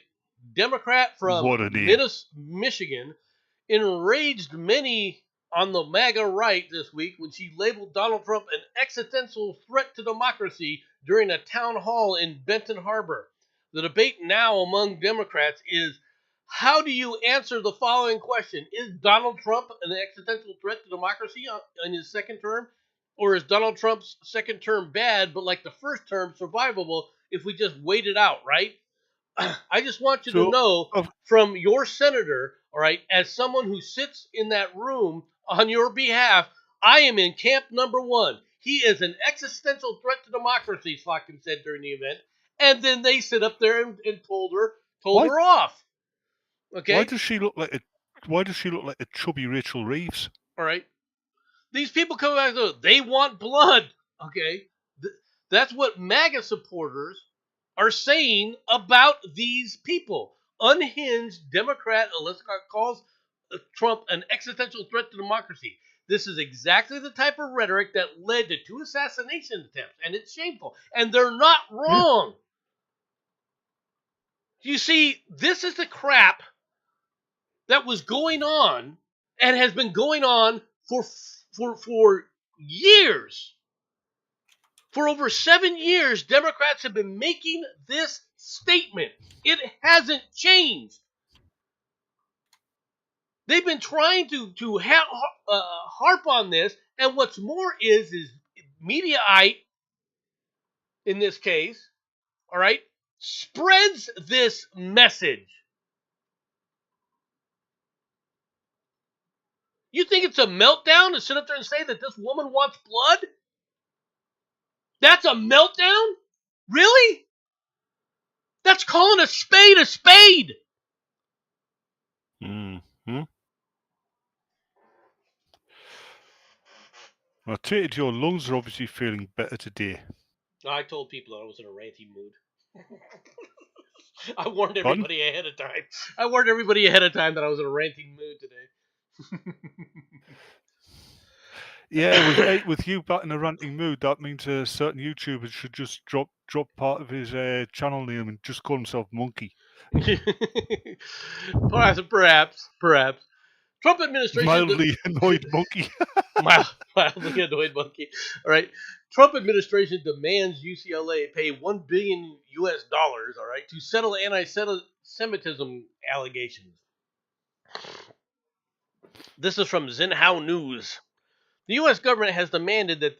Democrat from Michigan, enraged many on the MAGA right this week when she labeled Donald Trump an existential threat to democracy during a town hall in Benton Harbor. The debate now among Democrats is, how do you answer the following question? Is Donald Trump an existential threat to democracy in his second term? Or is Donald Trump's second term bad, but like the first term, survivable if we just wait it out, right? I just want you to So, know of from your senator, all right, as someone who sits in that room on your behalf, I am in camp number one. He is an existential threat to democracy, Slotkin said during the event. And then they sit up there and told why her off. why Okay? does she look like a chubby Rachel Reeves? All right. These people come back and they want blood. Okay? That's what MAGA supporters are saying about these people. Unhinged Democrat Elizabeth calls Trump an existential threat to democracy. This is exactly the type of rhetoric that led to 2 assassination attempts, and it's shameful. And they're not Yeah. wrong. You see, this is the crap that was going on and has been going on for years. For over 7 years, Democrats have been making this statement. It hasn't changed. They've been trying to harp on this, and what's more is Mediaite, in this case, all right, spreads this message. You think it's a meltdown to sit up there and say that this woman wants blood? That's a meltdown? Really? That's calling a spade a spade. Mm-hmm. I take it your lungs are obviously feeling better today. I told people I was in a ranty mood. I warned Pardon? everybody ahead of time. I warned everybody ahead of time that I was in a ranting mood today. Yeah, with you back in a ranting mood, that means certain YouTubers should just drop part of his channel name and just call himself Monkey. Perhaps. Trump administration Mildly annoyed monkey. mildly annoyed monkey. All right. Trump administration demands UCLA pay $1 billion US, all right, to settle anti-Semitism allegations. This is from Xinhua News. The U.S. government has demanded that,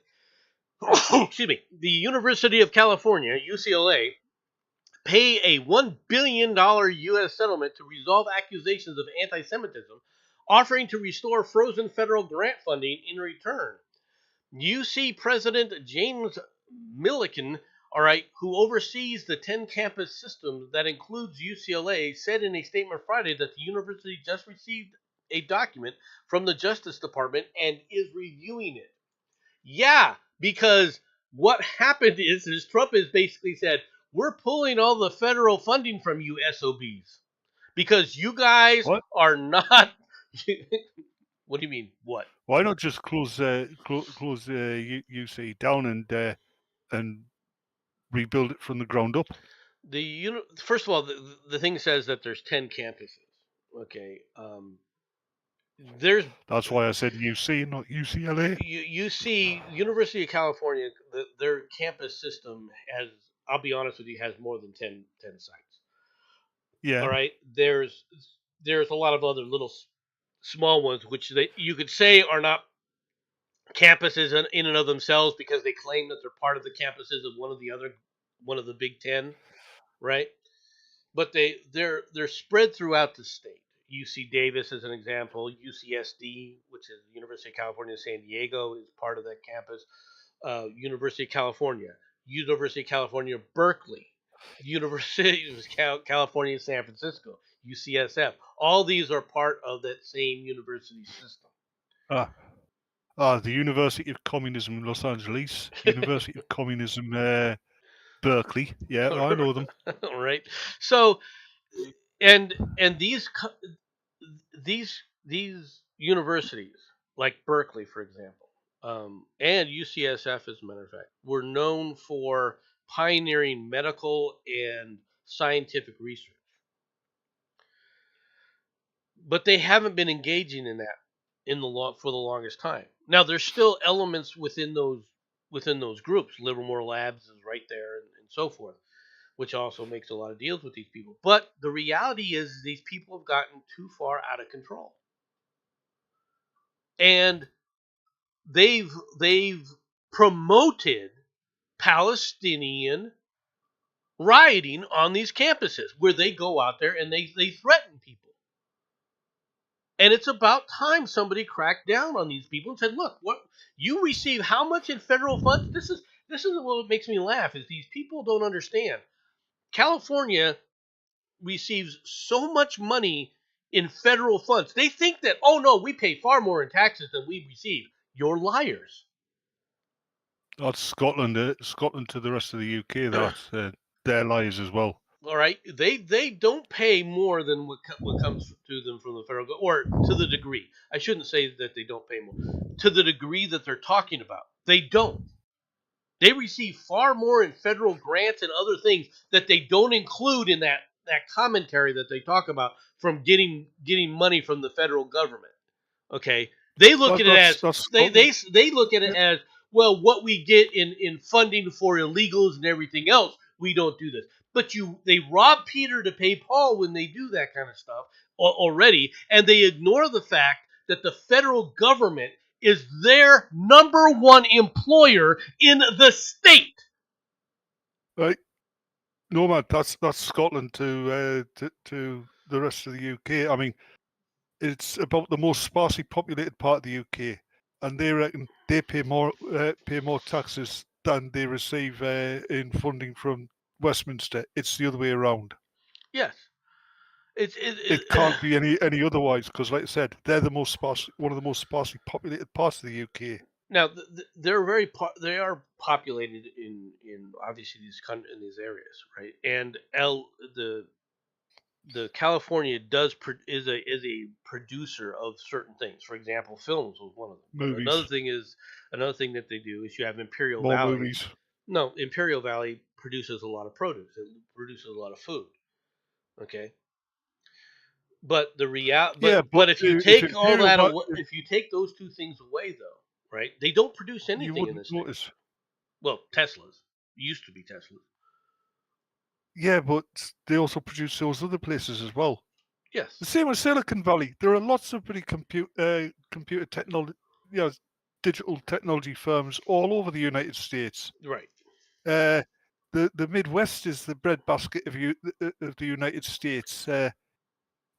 the University of California, UCLA, pay a $1 billion U.S. settlement to resolve accusations of anti-Semitism, offering to restore frozen federal grant funding in return. UC President James Milliken, all right, who oversees the 10-campus system that includes UCLA, said in a statement Friday that the university just received a document from the Justice Department and is reviewing it. Yeah, because what happened is Trump has basically said, we're pulling all the federal funding from you SOBs because you guys What? are not. What do you mean? What? Why not just close UC down and rebuild it from the ground up? First of all, the thing says that there's 10 campuses. Okay, there's That's why I said UC, not UCLA. you see University of California, their campus system has. I'll be honest with you, has more than 10 sites. Yeah. All right, there's a lot of other little small ones which you could say are not campuses in and of themselves because they claim that they're part of the campuses of one of the Big Ten, right? But they're spread throughout the state. UC Davis is an example. UCSD, which is University of California, San Diego, is part of that campus. University of California, Berkeley, University of California, San Francisco, UCSF. All these are part of that same university system. The University of Communism Los Angeles, University of Communism Berkeley. Yeah, I know them. All right. So, and these universities, like Berkeley, for example, and UCSF, as a matter of fact, were known for pioneering medical and scientific research. But they haven't been engaging in that for the longest time. Now, there's still elements within those groups. Livermore Labs is right there, and so forth. which also makes a lot of deals with these people. But the reality is these people have gotten too far out of control. And they've promoted Palestinian rioting on these campuses where they go out there and they threaten people. And it's about time somebody cracked down on these people and said, "Look, what you receive how much in federal funds?" This is what makes me laugh is these people don't understand. California receives so much money in federal funds. They think that, "Oh no, we pay far more in taxes than we receive." You're liars. That's Scotland. Scotland to the rest of the UK. That's their lies as well. All right, they don't pay more than what comes to them from the federal or to the degree. I shouldn't say that they don't pay more. To the degree that they're talking about, they don't. They receive far more in federal grants and other things that they don't include in that commentary that they talk about from getting money from the federal government. Okay, they look at it as they look at it as, well, what we get in funding for illegals and everything else, we don't do this. But they rob Peter to pay Paul when they do that kind of stuff already, and they ignore the fact that the federal government is their number one employer in the state. Right. No, man, that's Scotland to the rest of the UK. I mean, it's about the most sparsely populated part of the UK, and they reckon they pay more taxes than they receive in funding from Westminster. It's the other way around. Yes. It can't be any otherwise, because, like I said, they're one of the most sparsely populated parts of the UK. Now they're they are populated in obviously in these areas, right? And the California is a producer of certain things. For example, films was one of them. Movies. Another thing that they do is you have Imperial More Valley. Movies. No, Imperial Valley produces a lot of produce. It produces a lot of food. Okay. But the reality, but if you take all that away, if you take those two things away, though, right? They don't produce anything in this. Notice. Well, Teslas used to be Teslas. Yeah, but they also produce those other places as well. Yes. The same with Silicon Valley. There are lots of pretty computer technology, digital technology firms all over the United States. Right. The Midwest is the breadbasket of the United States.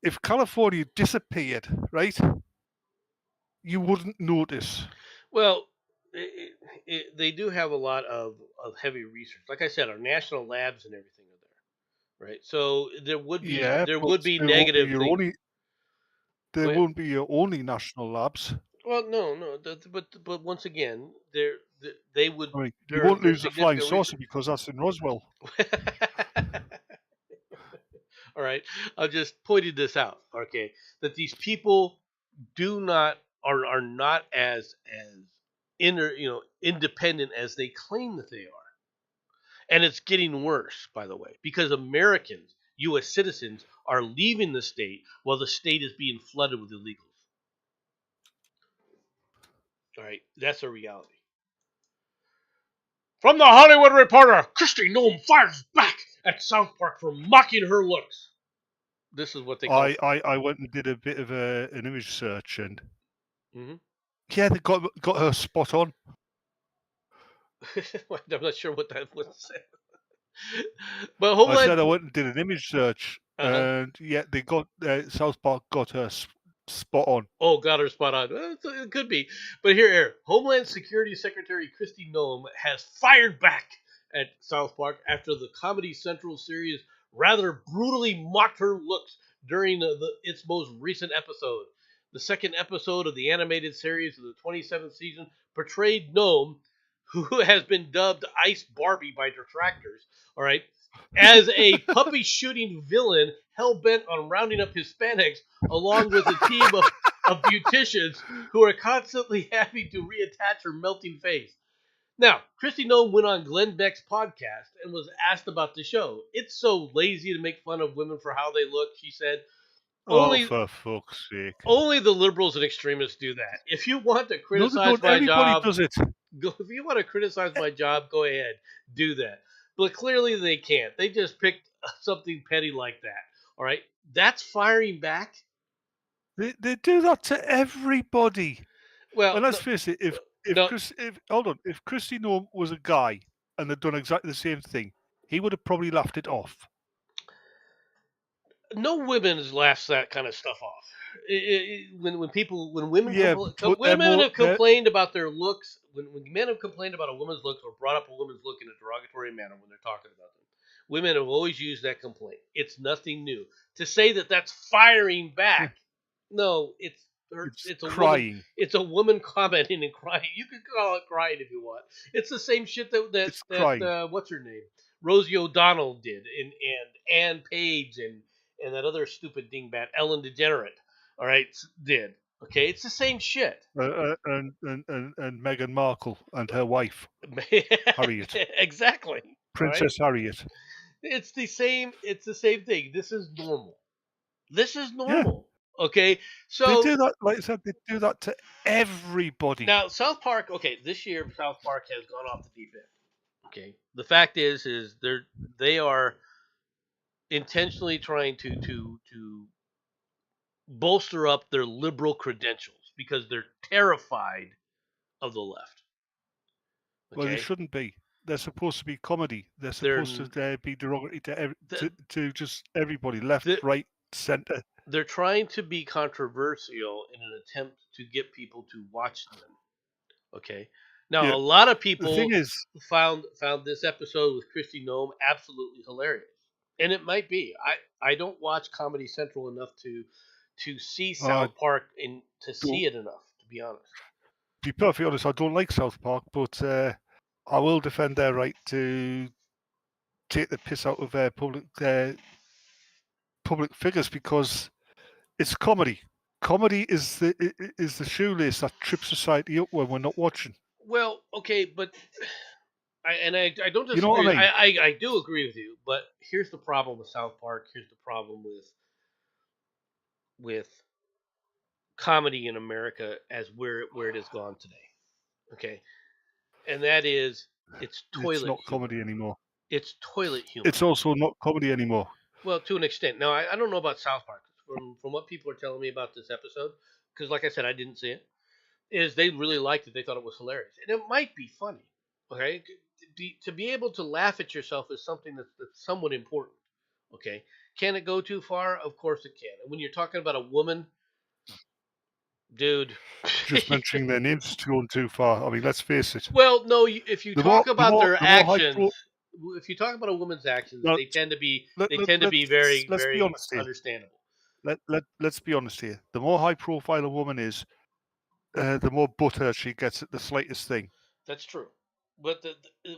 If California disappeared, right, you wouldn't notice. Well, they do have a lot of heavy research. Like I said, our national labs and everything are there, right? So there would be negative things. There won't be your only national labs. Well, no, but once again, they would. I mean, you won't lose the flying saucer because that's in Roswell. All right, I'm just pointing this out, okay? That these people are not as independent as they claim that they are, and it's getting worse, by the way, because Americans, U.S. citizens, are leaving the state while the state is being flooded with illegals. All right, that's a reality. From the Hollywood Reporter, Kristi Noem fires back at South Park for mocking her looks. This is what they call I went and did a bit of an image search, and yeah, they got her spot on. I'm not sure what that would say. But Homeland... I said I went and did an image search, and yeah, they got South Park got her spot on. Oh, got her spot on. Well, it could be, but here, Homeland Security Secretary Kristi Noem has fired back at South Park after the Comedy Central series rather brutally mocked her looks during its most recent episode. The second episode of the animated series of the 27th season portrayed Noem, who has been dubbed Ice Barbie by detractors, all right, as a puppy-shooting villain hell-bent on rounding up Hispanics along with a team of beauticians who are constantly having to reattach her melting face. Now, Kristi Noem went on Glenn Beck's podcast and was asked about the show. It's so lazy to make fun of women for how they look, she said. For fuck's sake. Only the liberals and extremists do that. If you want to criticize my job, does it. If you want to criticize my job, go ahead, do that. But clearly they can't. They just picked something petty like that. All right, that's firing back. They do that to everybody. Well, And let's face it, no, if hold on, if Christy Nome was a guy and they'd done exactly the same thing, he would have probably laughed it off. no women laughs that kind of stuff off. When women Yeah, but women have complained about their looks, when men have complained about a woman's looks or brought up a woman's look in a derogatory manner when they're talking about them, women have always used that complaint. It's nothing new. To say that that's firing back, no, it's a woman. crying. It's a woman commenting and crying. You can call it crying if you want. It's the same shit It's crying. what's her name, Rosie O'Donnell did, and Ann Page and that other stupid dingbat Ellen DeGenerate. All right, did. Okay, it's the same shit. And Meghan Markle and her wife, Harriet. Exactly. Princess Harriet. It's the same. It's the same thing. This is normal. This is normal. Yeah. Okay, so they do that. Like I said, they do that to everybody. Now, South Park. Okay, this year South Park has gone off the deep end. Okay, the fact is they are intentionally trying to bolster up their liberal credentials because they're terrified of the left. Okay? Well, they shouldn't be. They're supposed to be comedy. They're supposed to be derogatory to just everybody, left, right, center. They're trying to be controversial in an attempt to get people to watch them. Okay. Now, a lot of people found this episode with Christy Nome absolutely hilarious, and it might be. I don't watch Comedy Central enough to see South Park and to see it enough, to be honest. To be perfectly honest, I don't like South Park, but I will defend their right to take the piss out of their public figures because it's comedy. Comedy is the shoelace that trips society up when we're not watching. Well, okay, but I don't disagree. You know what I mean? I do agree with you, but here's the problem with South Park. Here's the problem with comedy in America as where it has gone today. Okay, and that is it's toilet. It's not humor. Comedy anymore. It's toilet humor. It's also not comedy anymore. Well, to an extent. Now, I don't know about South Park. From what people are telling me about this episode, because like I said, I didn't see it, is they really liked it. They thought it was hilarious. And it might be funny. Okay? To be able to laugh at yourself is something that's somewhat important. Okay? Can it go too far? Of course it can. And when you're talking about a woman, dude. Just mentioning their names is going too far. I mean, let's face it. Well, no, if you talk about their actions, if you talk about a woman's actions, they tend to be very, very understandable. Let's be honest here. The more high profile a woman is, the more butter she gets at the slightest thing. That's true. But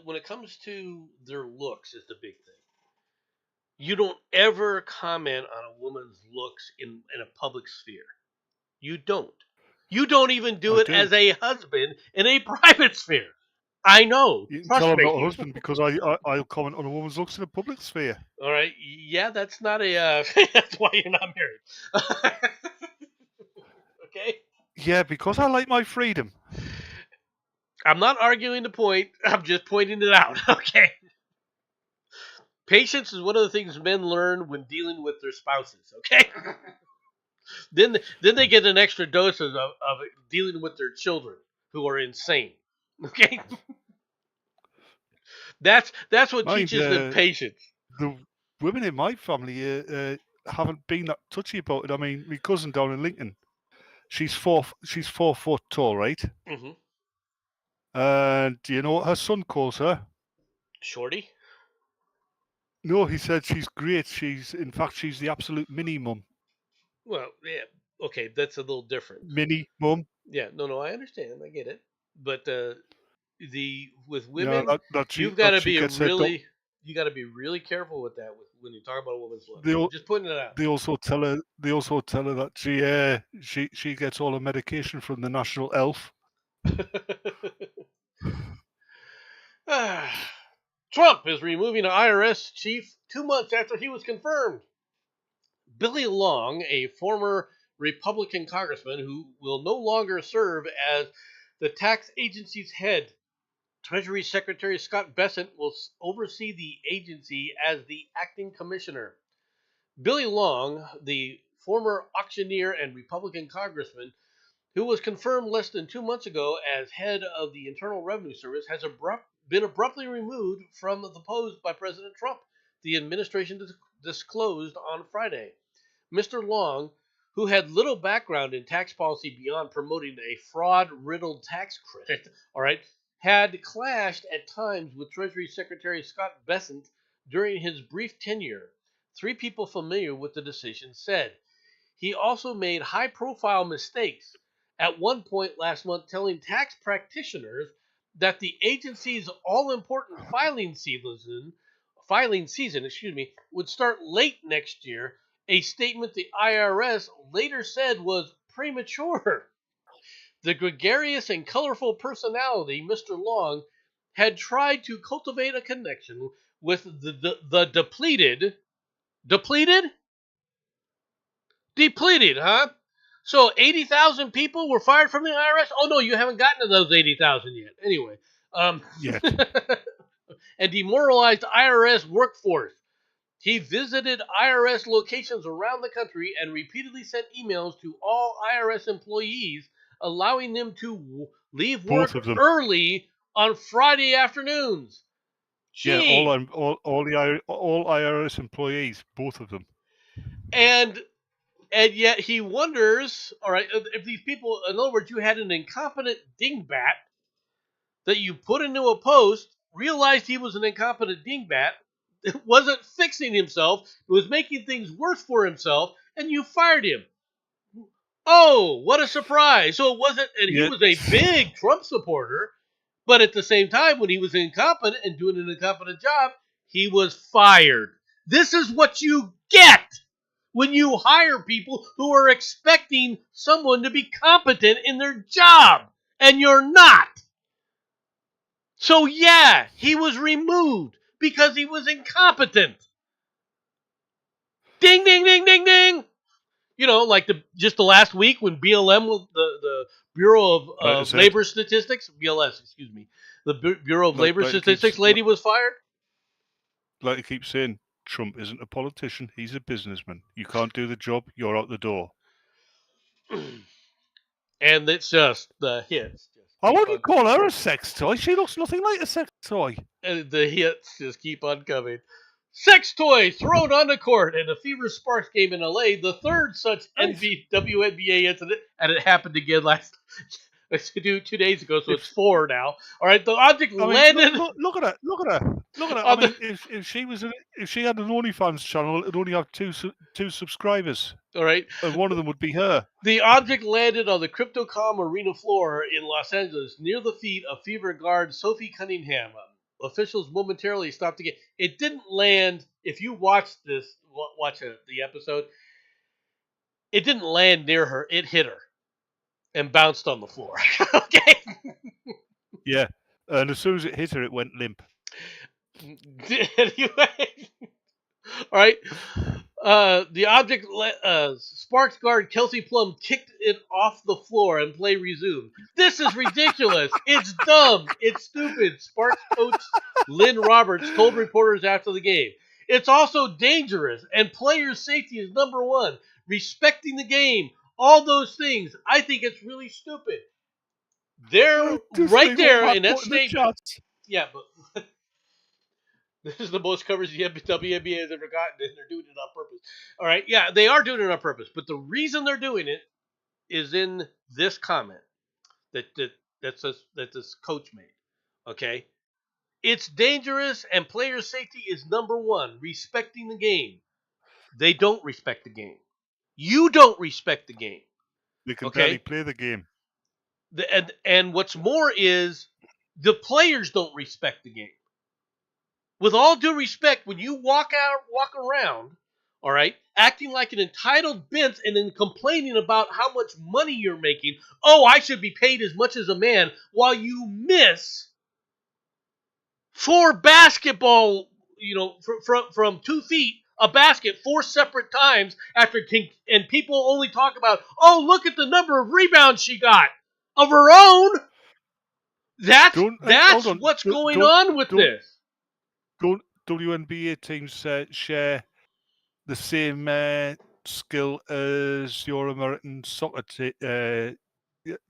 when it comes to their looks is the big thing. You don't ever comment on a woman's looks in a public sphere. You don't. You don't even do it as a husband in a private sphere. I know. You can tell I'm not a husband because I'll comment on a woman's looks in a public sphere. All right. Yeah, that's not a. That's why you're not married. Okay. Yeah, because I like my freedom. I'm not arguing the point. I'm just pointing it out. Okay. Patience is one of the things men learn when dealing with their spouses. Okay. Then they get an extra dose of dealing with their children who are insane. Okay. That's what teaches them patience. The women in my family haven't been that touchy about it. I mean, my cousin down in Lincoln, she's 4 foot tall, right? Mm-hmm. And do you know what her son calls her? Shorty? No, he said she's great. In fact, she's the absolute mini mum. Well, yeah, okay, that's a little different. Mini mum. Yeah, no, I understand, I get it, but with women, you've got to be really careful with that when you talk about a woman's look. Just putting it out. They also tell her that she gets all her medication from the National Elf. Trump is removing an IRS chief 2 months after he was confirmed. Billy Long, a former Republican congressman who will no longer serve as the tax agency's head, Treasury Secretary Scott Bessent will oversee the agency as the acting commissioner. Billy Long, the former auctioneer and Republican congressman who was confirmed less than 2 months ago as head of the Internal Revenue Service, has been abruptly removed from the post by President Trump, the administration disclosed on Friday. Mr. Long, who had little background in tax policy beyond promoting a fraud-riddled tax credit, all right, had clashed at times with Treasury Secretary Scott Bessent during his brief tenure. 3 people familiar with the decision said. He also made high-profile mistakes, at one point last month telling tax practitioners that the agency's all-important filing season, would start late next year, a statement the IRS later said was premature. The gregarious and colorful personality, Mr. Long, had tried to cultivate a connection with the depleted, huh? So 80,000 people were fired from the IRS? Oh, no, you haven't gotten to those 80,000 yet. Anyway. Yet. And demoralized IRS workforce. He visited IRS locations around the country and repeatedly sent emails to all IRS employees, allowing them to leave work early on Friday afternoons. Yeah, all IRS employees, both of them. And yet he wonders, all right, if these people, in other words, you had an incompetent dingbat that you put into a post, realized he was an incompetent dingbat, wasn't fixing himself, was making things worse for himself, and you fired him. Oh, what a surprise. So it wasn't, and he was a big Trump supporter, but at the same time, when he was incompetent and doing an incompetent job, he was fired. This is what you get when you hire people who are expecting someone to be competent in their job, and you're not. So yeah, he was removed because he was incompetent. Ding, ding, ding, ding, ding. You know, like just the last week when BLM, the Bureau of Labor Statistics, BLS, excuse me, the Bureau of Labor Statistics lady was fired. Like I keep saying, Trump isn't a politician, he's a businessman. You can't do the job, you're out the door. And it's just the hits. I wouldn't call her a sex toy. She looks nothing like a sex toy. And the hits just keep on coming. Sex toy thrown on the court in a Fever Sparks game in LA, the third such WNBA incident, and it happened again 2 days ago, so it's 4 now. All right, the object landed. Look at her! Look at her! Look at her! I mean, if she had an OnlyFans channel, it'd only have two subscribers. All right, and one of them would be her. The object landed on the Crypto.com arena floor in Los Angeles, near the feet of Fever guard Sophie Cunningham. Officials momentarily stopped the game. It didn't land. If you watch the episode, it didn't land near her. It hit her and bounced on the floor. Okay. Yeah, and as soon as it hit her, it went limp. Anyway, all right. The object, Sparks guard Kelsey Plum kicked it off the floor and play resumed. This is ridiculous. It's dumb. It's stupid. Sparks coach Lynn Roberts told reporters after the game. It's also dangerous, and player safety is number one. Respecting the game, all those things. I think it's really stupid. They're right there in that statement. Yeah, but this is the most coverage the WNBA has ever gotten, and they're doing it on purpose. All right, yeah, they are doing it on purpose, but the reason they're doing it is in this comment that this coach made. Okay, it's dangerous, and player safety is number one. Respecting the game. They don't respect the game. You don't respect the game. They can barely play the game. And what's more is the players don't respect the game. With all due respect, when you walk around, all right, acting like an entitled bitch and then complaining about how much money you're making, oh, I should be paid as much as a man, while you miss 4 basketball, from 2 feet, a basket 4 separate times and people only talk about, oh, look at the number of rebounds she got of her own. That's Don't that's hold on. what's going Don't on with don't this. don't WNBA teams share the same skill as your American soccer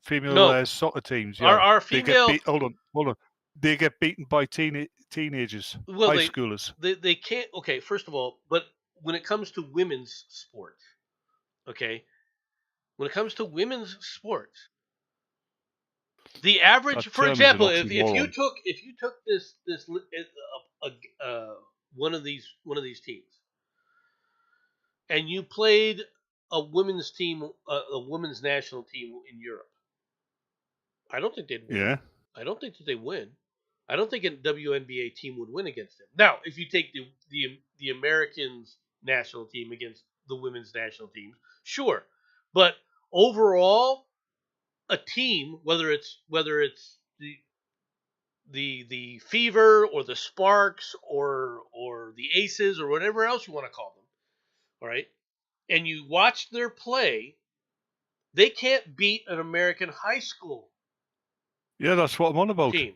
female No, soccer teams? our They get female. beat. Hold on. They get beaten by teenagers, Well, high schoolers. they can't. Okay, first of all, but when it comes to women's sports, okay, when it comes to women's sports, the average, That for term is an example, if you oxymoron. took this one of these teams, and you played a women's team, a women's national team in Europe, I don't think they'd win. Yeah. I don't think that they win. I don't think a WNBA team would win against them. Now, if you take the Americans national team against the women's national teams, sure, but overall, a team, whether it's the Fever or the Sparks or the Aces or whatever else you want to call them, all right, and you watch their play, they can't beat an American high school Yeah, that's what I'm on about. team,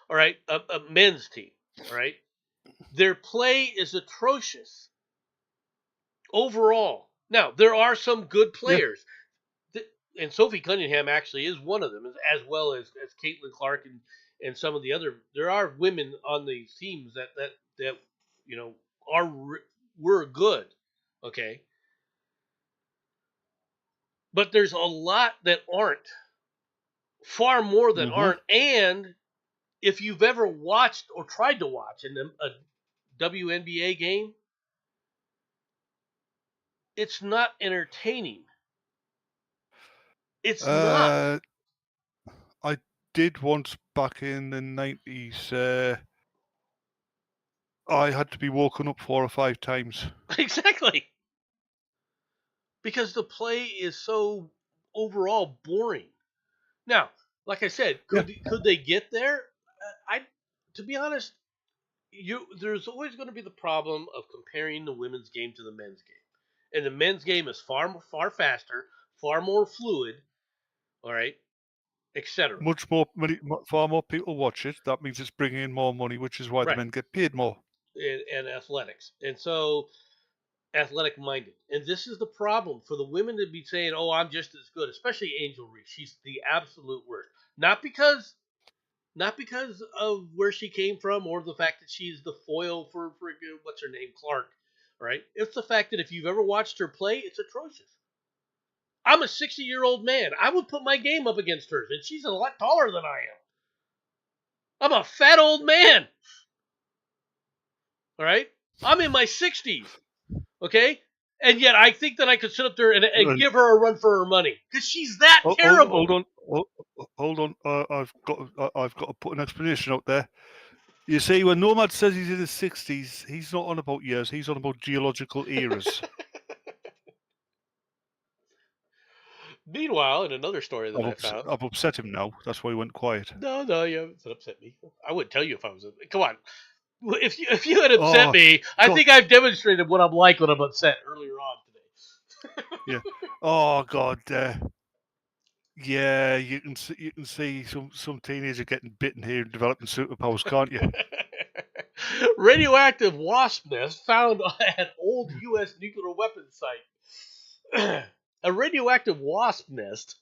all right, a men's team, all right. Their play is atrocious overall. Now there are some good Yeah. players, and Sophie Cunningham actually is one of them, as well as Caitlin Clark and some of the other. There are women on these teams that you know are were good, okay, but there's a lot that aren't, far more that Mm-hmm. aren't, and if you've ever watched or tried to watch a WNBA game, it's not entertaining. It's not. I did once back in the 90s. I had to be woken up 4 or 5 times. Exactly. Because the play is so overall boring. Now, like I said, Yeah. could they get there? I To be honest, there's always going to be the problem of comparing the women's game to the men's game. And the men's game is far faster, far more fluid, all right, etc. Far more people watch it. That means it's bringing in more money, which is why the Right. men get paid more. And athletics. And so athletic minded. And this is the problem for the women to be saying, "Oh, I'm just as good," especially Angel Reese. She's the absolute worst. Not because of where she came from or the fact that she's the foil for what's her name, Clark, right? It's the fact that if you've ever watched her play, it's atrocious. I'm a 60-year-old man. I would put my game up against hers, and she's a lot taller than I am. I'm a fat old man. All right? I'm in my 60s. Okay? And yet I think that I could sit up there and give her a run for her money because she's that terrible. Hold on. I've got to put an explanation out there. You see, when Nomad says he's in his 60s, he's not on about years. He's on about geological eras. Meanwhile, in another story that I found, I've upset him now. That's why he went quiet. no, you haven't upset me. I wouldn't tell you if I was. Come on, if you had upset me, I think I've demonstrated what I'm like when I'm upset earlier on today. Yeah. Oh God. Yeah, you can see some teenager getting bitten here and developing superpowers, can't you? Radioactive wasp nest found at old U.S. nuclear weapons site. A radioactive wasp nest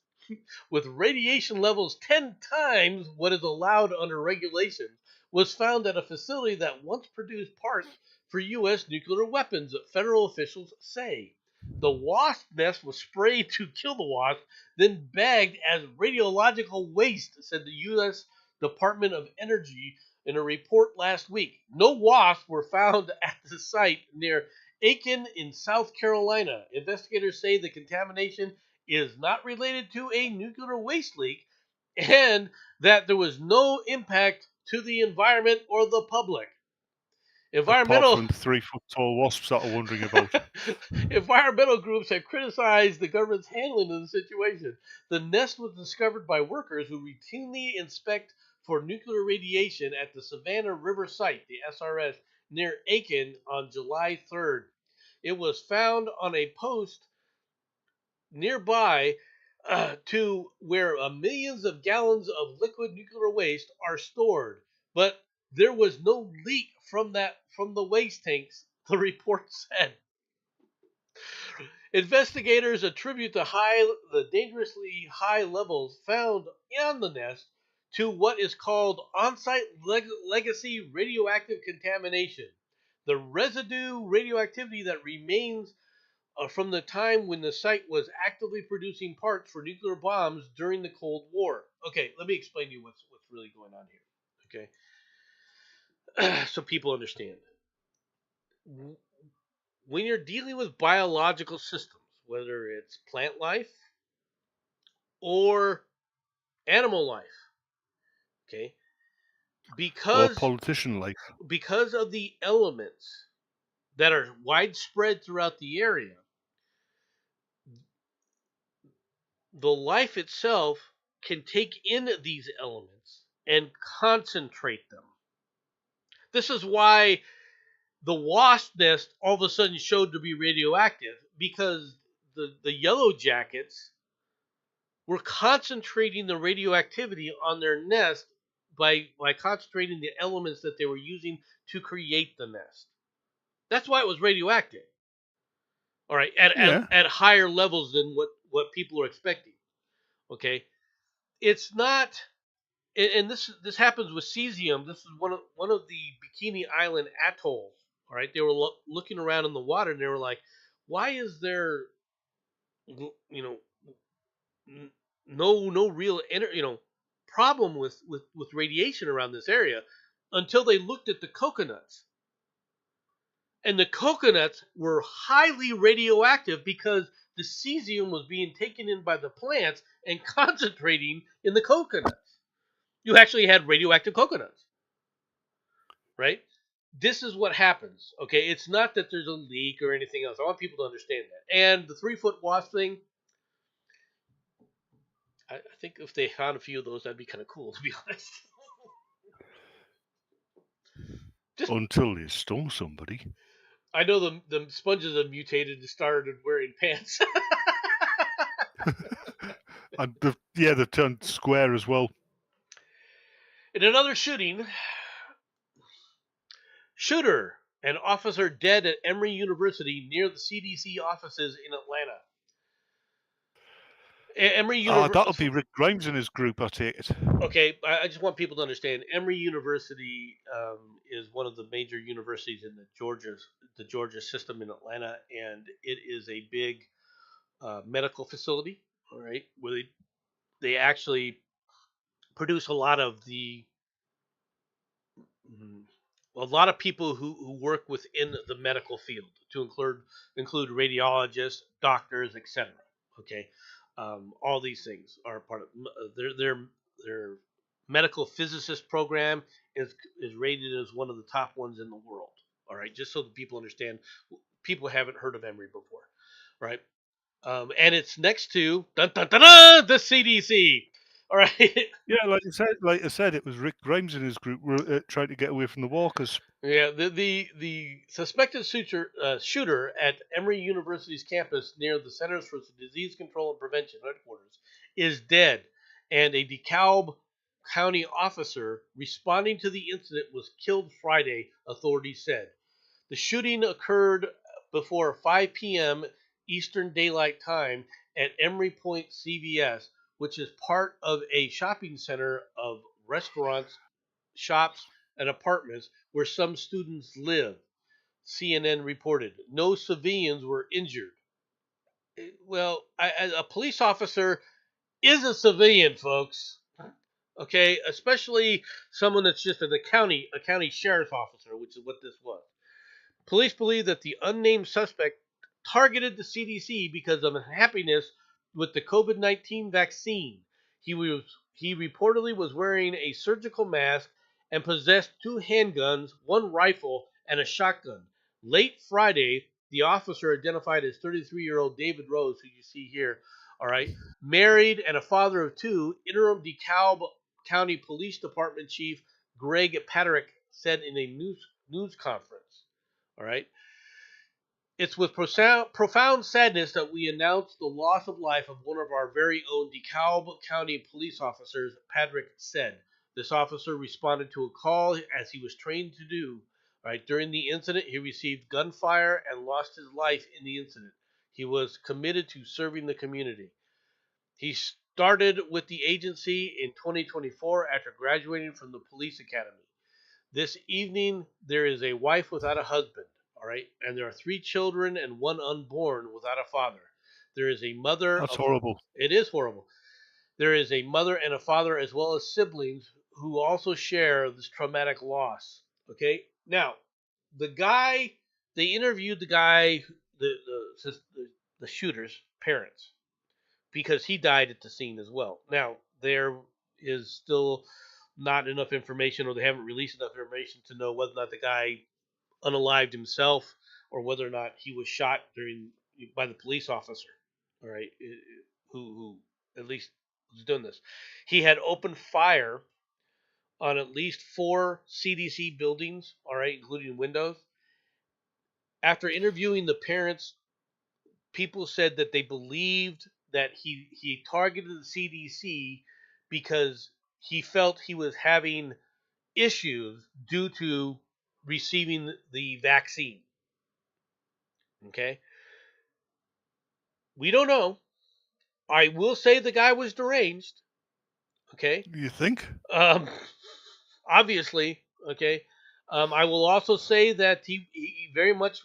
with radiation levels 10 times what is allowed under regulation was found at a facility that once produced parts for U.S. nuclear weapons, federal officials say. The wasp nest was sprayed to kill the wasp, then bagged as radiological waste, said the U.S. Department of Energy in a report last week. No wasps were found at the site near Aiken in South Carolina. Investigators say the contamination is not related to a nuclear waste leak and that there was no impact to the environment or the public. Apart from the 3-foot-tall wasps that are wondering about. Environmental groups have criticized the government's handling of the situation. The nest was discovered by workers who routinely inspect for nuclear radiation at the Savannah River site, the SRS, near Aiken on July 3rd. It was found on a post nearby to where millions of gallons of liquid nuclear waste are stored. But there was no leak from the waste tanks, the report said. Investigators attribute the dangerously high levels found in the nest to what is called on-site legacy radioactive contamination. The residue radioactivity that remains from the time when the site was actively producing parts for nuclear bombs during the Cold War. Okay, let me explain to you what's really going on here. Okay, so people understand. When you're dealing with biological systems, whether it's plant life or animal life, okay, Or because politician life. because of the elements that are widespread throughout the area, the life itself can take in these elements and concentrate them. This is why the wasp nest all of a sudden showed to be radioactive, because the yellow jackets were concentrating the radioactivity on their nest by concentrating the elements that they were using to create the nest. That's why it was radioactive. All right, Yeah. at higher levels than what people are expecting. Okay, it's not, and this happens with cesium. This is one of the Bikini Island atolls. All right, they were looking around in the water and they were like, why is there, you know, no real problem with radiation around this area, until they looked at the coconuts. And the coconuts were highly radioactive because the cesium was being taken in by the plants and concentrating in the coconuts. You actually had radioactive coconuts, right? This is what happens. Okay, it's not that there's a leak or anything else. I want people to understand that. And the 3-foot wasp thing, I think if they found a few of those, that'd be kind of cool, to be honest. Just, Until they stung somebody. I know the sponges have mutated and started wearing pants. And they turned square as well. In another shooting, shooter, an officer dead at Emory University near the CDC offices in Atlanta. Emory University. That'll be Rick Grimes and his group, I take it. Okay, I just want people to understand. Emory University is one of the major universities in the Georgia system in Atlanta, and it is a big medical facility. All right, where they actually produce a lot of people who work within the medical field, to include radiologists, doctors, etc. Okay, all these things are part of their medical physicist program is rated as one of the top ones in the world. All right, just so that people understand, people haven't heard of Emory before, right? And it's next to dun, dun, dun, dun, the CDC. All right. Yeah, like I said, it was Rick Grimes and his group were trying to get away from the walkers. Yeah, the suspected shooter at Emory University's campus near the Centers for Disease Control and Prevention headquarters is dead, and a DeKalb County officer responding to the incident was killed Friday, authorities said. The shooting occurred before 5 p.m. Eastern Daylight Time at Emory Point CVS, which is part of a shopping center of restaurants, shops, and apartments where some students live, CNN reported. No civilians were injured. Well, a police officer is a civilian, folks. Okay, especially someone that's just a county sheriff's officer, which is what this was. Police believe that the unnamed suspect targeted the CDC because of unhappiness with the COVID-19 vaccine. He reportedly was wearing a surgical mask and possessed 2 handguns, 1 rifle, and a shotgun. Late Friday, the officer identified as 33-year-old David Rose, who you see here, all right, married and a father of 2, interim DeKalb County Police Department Chief Greg Patrick said in a news conference. All right. It's with profound sadness that we announce the loss of life of one of our very own DeKalb County police officers, Patrick said. This officer responded to a call as he was trained to do. Right during the incident, he received gunfire and lost his life in the incident. He was committed to serving the community. He started with the agency in 2024 after graduating from the police academy. This evening, there is a wife without a husband, all right? And there are 3 children and 1 unborn without a father. There is a mother That's of. horrible. It is horrible. There is a mother and a father as well as siblings who also share this traumatic loss. Okay? Now, they interviewed the guy, the shooter's parents, because he died at the scene as well. Now, there is still not enough information, or they haven't released enough information to know whether or not the guy unalived himself or whether or not he was shot by the police officer. All right, who at least was doing this. He had opened fire on at least 4 CDC buildings. All right, including windows. After interviewing the parents, people said that they believed that he targeted the CDC because he felt he was having issues due to receiving the vaccine. Okay? We don't know. I will say the guy was deranged. Okay? You think? Obviously. Okay? I will also say that he very much,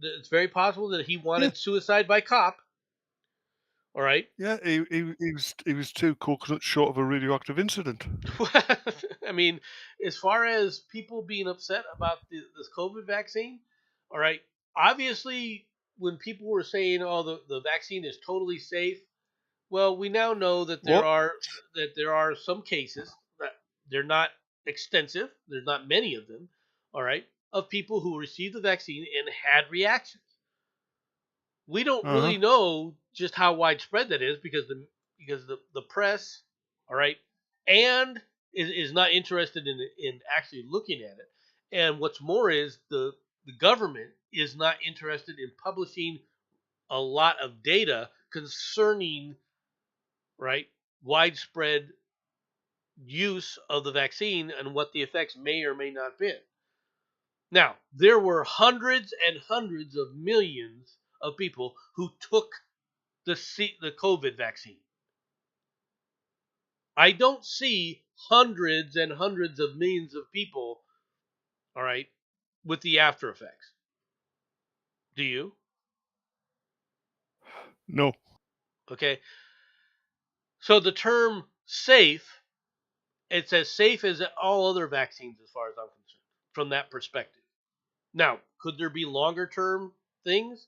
it's very possible that he wanted suicide by cop. All right? Yeah, he was 2 coconuts short of a radioactive incident. I mean, as far as people being upset about this COVID vaccine, all right, obviously, when people were saying, "Oh, the vaccine is totally safe," well, we now know that there are some cases that they're not extensive. There's not many of them, all right, of people who received the vaccine and had reactions. We don't really know just how widespread that is because the press, all right, and is not interested in actually looking at it. And what's more is the government is not interested in publishing a lot of data concerning, right, widespread use of the vaccine and what the effects may or may not be. Now, there were hundreds and hundreds of millions of people who took the COVID vaccine. I don't see hundreds and hundreds of millions of people, all right, with the after effects. Do you? No. Okay. So the term safe, it's as safe as all other vaccines as far as I'm concerned, from that perspective. Now, could there be longer term things?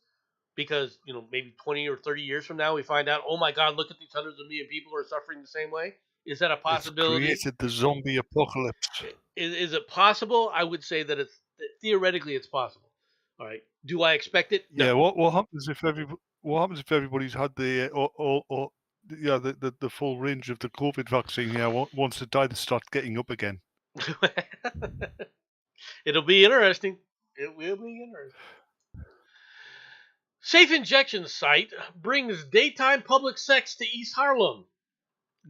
Because, maybe 20 or 30 years from now, we find out, oh my God, look at these hundreds of million people who are suffering the same way. Is that a possibility? It's created the zombie apocalypse. Is it possible? I would say that theoretically it's possible. All right. Do I expect it? No. Yeah. What happens if everybody's had the the full range of the COVID vaccine? Yeah. Once they die, they start getting up again. It'll be interesting. It will be interesting. Safe injection site brings daytime public sex to East Harlem.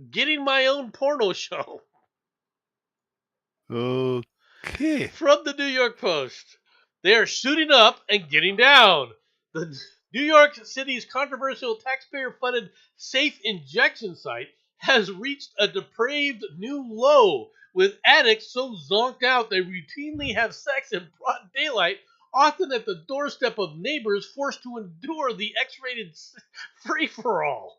Getting my own porno show. Okay. From the New York Post. They are shooting up and getting down. The New York City's controversial taxpayer-funded safe injection site has reached a depraved new low, with addicts so zonked out they routinely have sex in broad daylight, often at the doorstep of neighbors forced to endure the X-rated free-for-all.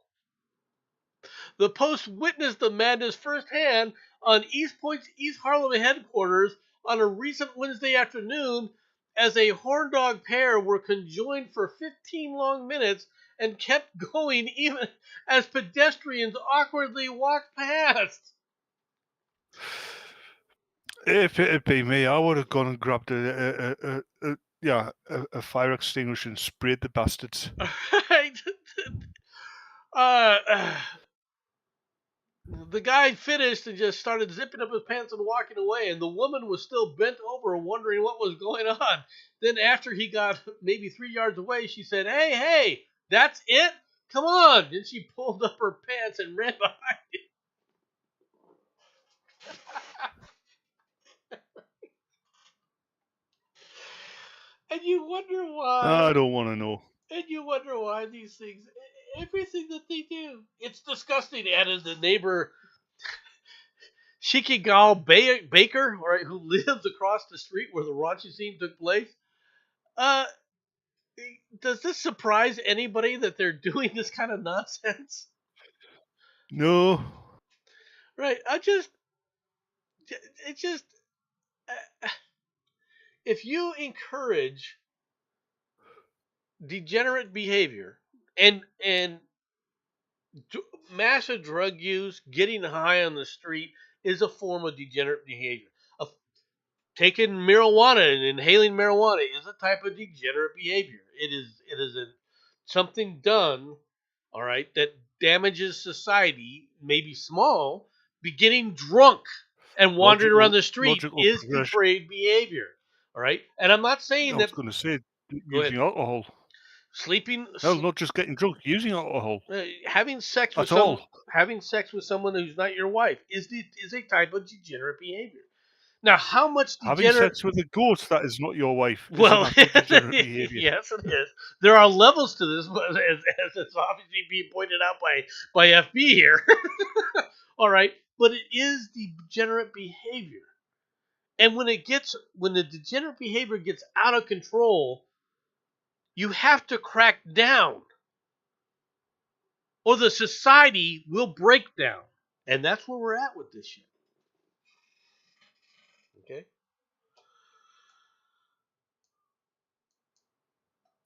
The Post witnessed the madness firsthand on East Point's East Harlem headquarters on a recent Wednesday afternoon as a horn dog pair were conjoined for 15 long minutes and kept going even as pedestrians awkwardly walked past. If it had been me, I would have gone and grabbed a fire extinguisher and sprayed the bastards. Right. The guy finished and just started zipping up his pants and walking away, and the woman was still bent over wondering what was going on. Then after he got maybe 3 yards away, she said, hey, that's it? Come on. Then she pulled up her pants and ran behind him. And you wonder why. I don't want to know. And you wonder why these things, everything that they do, it's disgusting. And the neighbor, Shikigal Baker, right, who lives across the street where the raunchy scene took place, uh, does this surprise anybody that they're doing this kind of nonsense? No. Right. It just, uh, if you encourage degenerate behavior and massive drug use, getting high on the street is a form of degenerate behavior. Taking marijuana and inhaling marijuana is a type of degenerate behavior. It is something done, all right, that damages society, maybe small. Getting drunk and wandering around the street is depraved behavior, all right. And I'm not saying that. I was going to say using alcohol. Sleeping. No, not just getting drunk. Using alcohol. Having sex with someone who's not your wife is a type of degenerate behavior. Now, how much having sex with a ghost that is not your wife? Well, yes, it is. There are levels to this, as it's obviously being pointed out by FB here. All right, but it is degenerate behavior, and when the degenerate behavior gets out of control, you have to crack down, or the society will break down, and that's where we're at with this shit. Okay.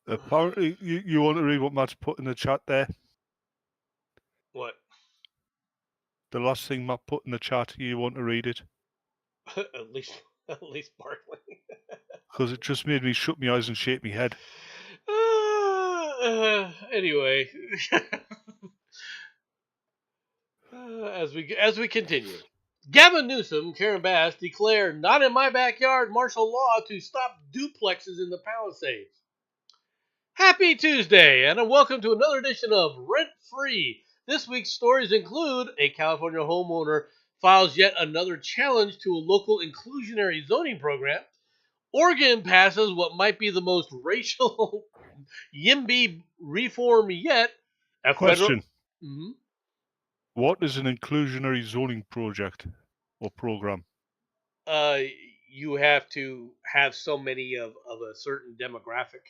Apparently, you want to read what Matt's put in the chat there? What? The last thing Matt put in the chat, you want to read it? at least partly. Because it just made me shut my eyes and shake my head. Anyway, as we continue, Gavin Newsom, Karen Bass declare "not in my backyard" martial law to stop duplexes in the Palisades. Happy Tuesday, and welcome to another edition of Rent Free. This week's stories include a California homeowner files yet another challenge to a local inclusionary zoning program. Oregon passes what might be the most racial YIMBY reform yet. Question. What is an inclusionary zoning project or program? You have to have so many of a certain demographic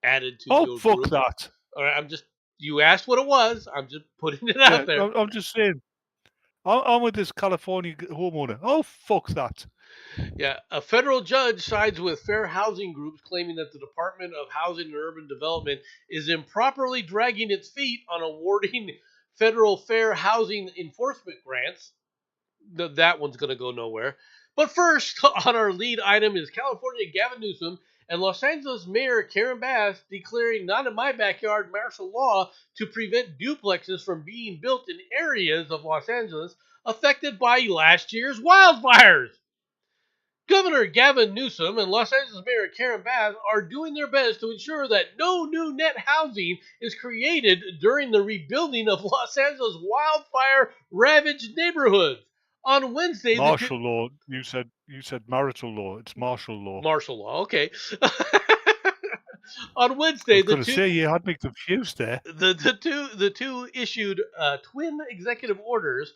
added to your fuck group. That. All right, you asked what it was. I'm just putting it out there. I'm just saying. I'm with this California homeowner. Oh, fuck that. Yeah, a federal judge sides with fair housing groups claiming that the Department of Housing and Urban Development is improperly dragging its feet on awarding federal fair housing enforcement grants. That one's going to go nowhere. But first, on our lead item is California Gavin Newsom and Los Angeles Mayor Karen Bass declaring "not in my backyard" martial law to prevent duplexes from being built in areas of Los Angeles affected by last year's wildfires. Governor Gavin Newsom and Los Angeles Mayor Karen Bass are doing their best to ensure that no new net housing is created during the rebuilding of Los Angeles wildfire-ravaged neighborhoods. On Wednesday, martial law. You said marital law. It's martial law. Martial law. Okay. On Wednesday, you had me confused there. The two issued twin executive orders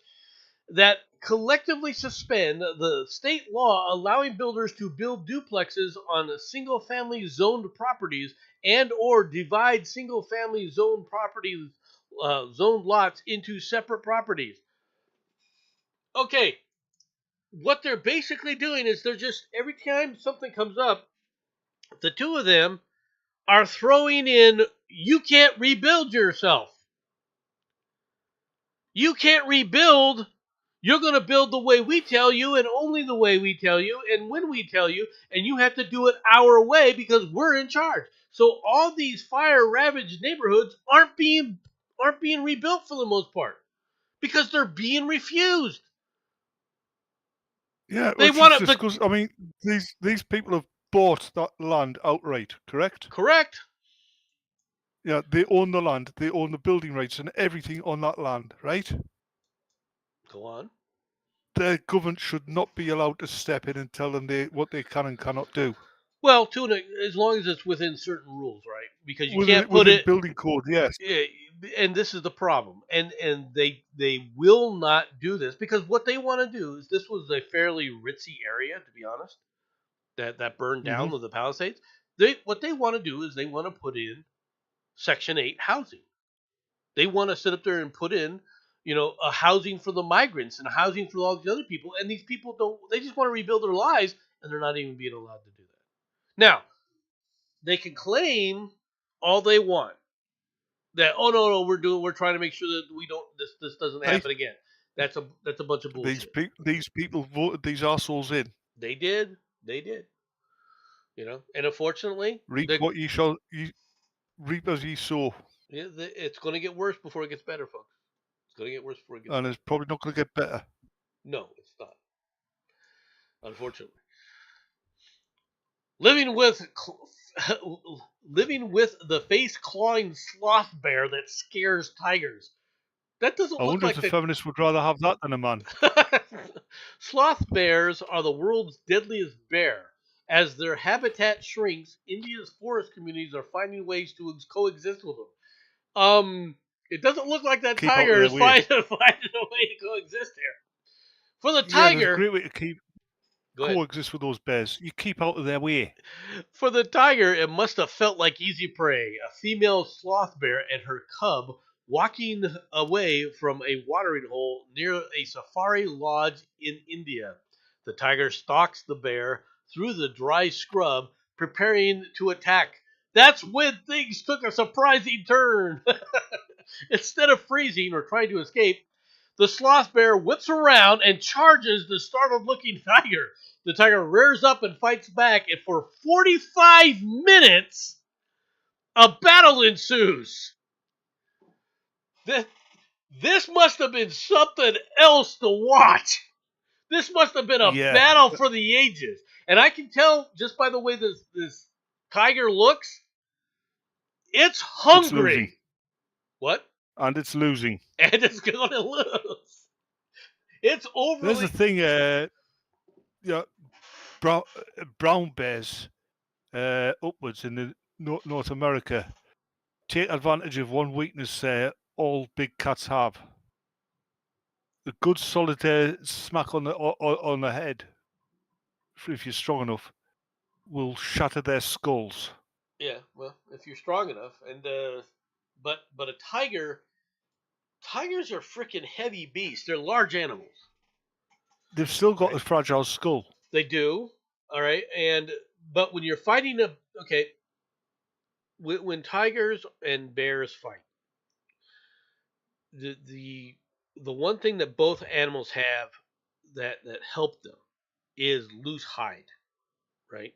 that collectively suspend the state law allowing builders to build duplexes on single-family zoned properties and or divide single-family zoned properties, zoned lots into separate properties. Okay, what they're basically doing is they're just, every time something comes up, the two of them are throwing in, you can't rebuild yourself. You can't rebuild. You're going to build the way we tell you and only the way we tell you and when we tell you, and you have to do it our way because we're in charge. So all these fire-ravaged neighborhoods aren't being rebuilt for the most part because they're being refused. Yeah, They which want is to. discuss. I mean, these people have bought that land outright, correct? Correct. Yeah, they own the land, they own the building rights and everything on that land, right? Go on. The government should not be allowed to step in and tell them what they can and cannot do. Well, as long as it's within certain rules, right? Because you can't put Within it. building code, yes. And this is the problem, and they will not do this because what they want to do is, this was a fairly ritzy area, to be honest, that burned Hmm. down with the Palisades. What they want to do is they want to put in Section 8 housing. They want to sit up there and put in, a housing for the migrants and a housing for all these other people, and these people don't. They just want to rebuild their lives, and they're not even being allowed to do that. Now, they can claim all they want that, oh no, we're trying to make sure that we don't this doesn't Right? happen again. That's a bunch of bullshit. These people voted these assholes in. They did. And unfortunately, Reap what you reap as ye sow, it's going to get worse before it gets better, folks. It's going to get worse before it gets and better. it's probably not going to get better. No, it's not. Unfortunately, living with living with the face clawing sloth bear that scares tigers. That doesn't I look wonder if like the the feminists would rather have that than a man. Sloth bears are the world's deadliest bear. As their habitat shrinks, India's forest communities are finding ways to coexist with them. It doesn't look like that Keep out of tiger their is way. finding a way to coexist here. For the Yeah, there's a tiger, great way to go ahead. coexist with those bears. You keep out of their way. For the tiger, it must have felt like easy prey. A female sloth bear and her cub walking away from a watering hole near a safari lodge in India. The tiger stalks the bear through the dry scrub, preparing to attack. That's when things took a surprising turn. Instead of freezing or trying to escape, the sloth bear whips around and charges the startled looking tiger. The tiger rears up and fights back, and for 45 minutes, a battle ensues. This must have been something else to watch. This must have been a Yeah, battle for the ages. And I can tell just by the way this tiger looks, it's it's losing. hungry. What? And it's losing. And it's going to lose. It's overly. There's the thing, yeah, brown bears upwards in the North America take advantage of one weakness all big cats have. A good solid smack on the head, if you're strong enough, will shatter their skulls. Yeah, well, if you're strong enough, and but a tigers are freaking heavy beasts. They're large animals. They've still got Right. a fragile skull. They do, all right, but when you're fighting when tigers and bears fight, the the the one thing that both animals have that help them is loose hide, right?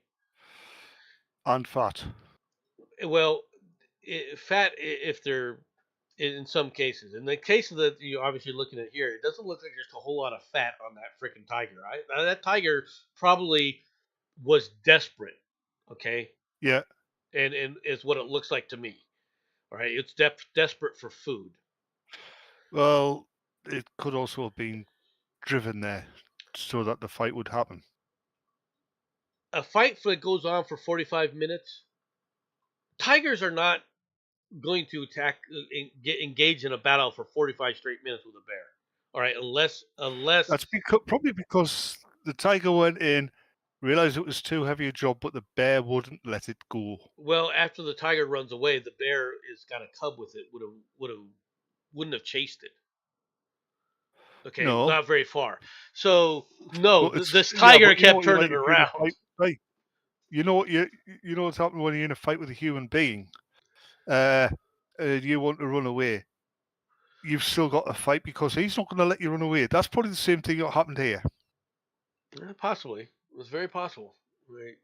And fat. Well, fat if they're in some cases. In the case that you're obviously looking at here, it doesn't look like there's a whole lot of fat on that freaking tiger. Right? That tiger probably was desperate. Okay, Yeah. and is what it looks like to me. All right, it's desperate for food. Well, it could also have been driven there so that the fight would happen. A fight that goes on for 45 minutes. Tigers are not going to attack, get engaged in a battle for 45 straight minutes with a bear. All right, unless That's probably because the tiger went in, realized it was too heavy a job, but the bear wouldn't let it go. well, after the tiger runs away, the bear has got a cub with it. Wouldn't have chased it. Okay, No. not very far. So no, But this tiger kept what you're turning like if you're in a around. fight- right. You know what's happening when you're in a fight with a human being. You want to run away. You've still got to fight because he's not going to let you run away. That's probably the same thing that happened here. Possibly, it was very possible. Right.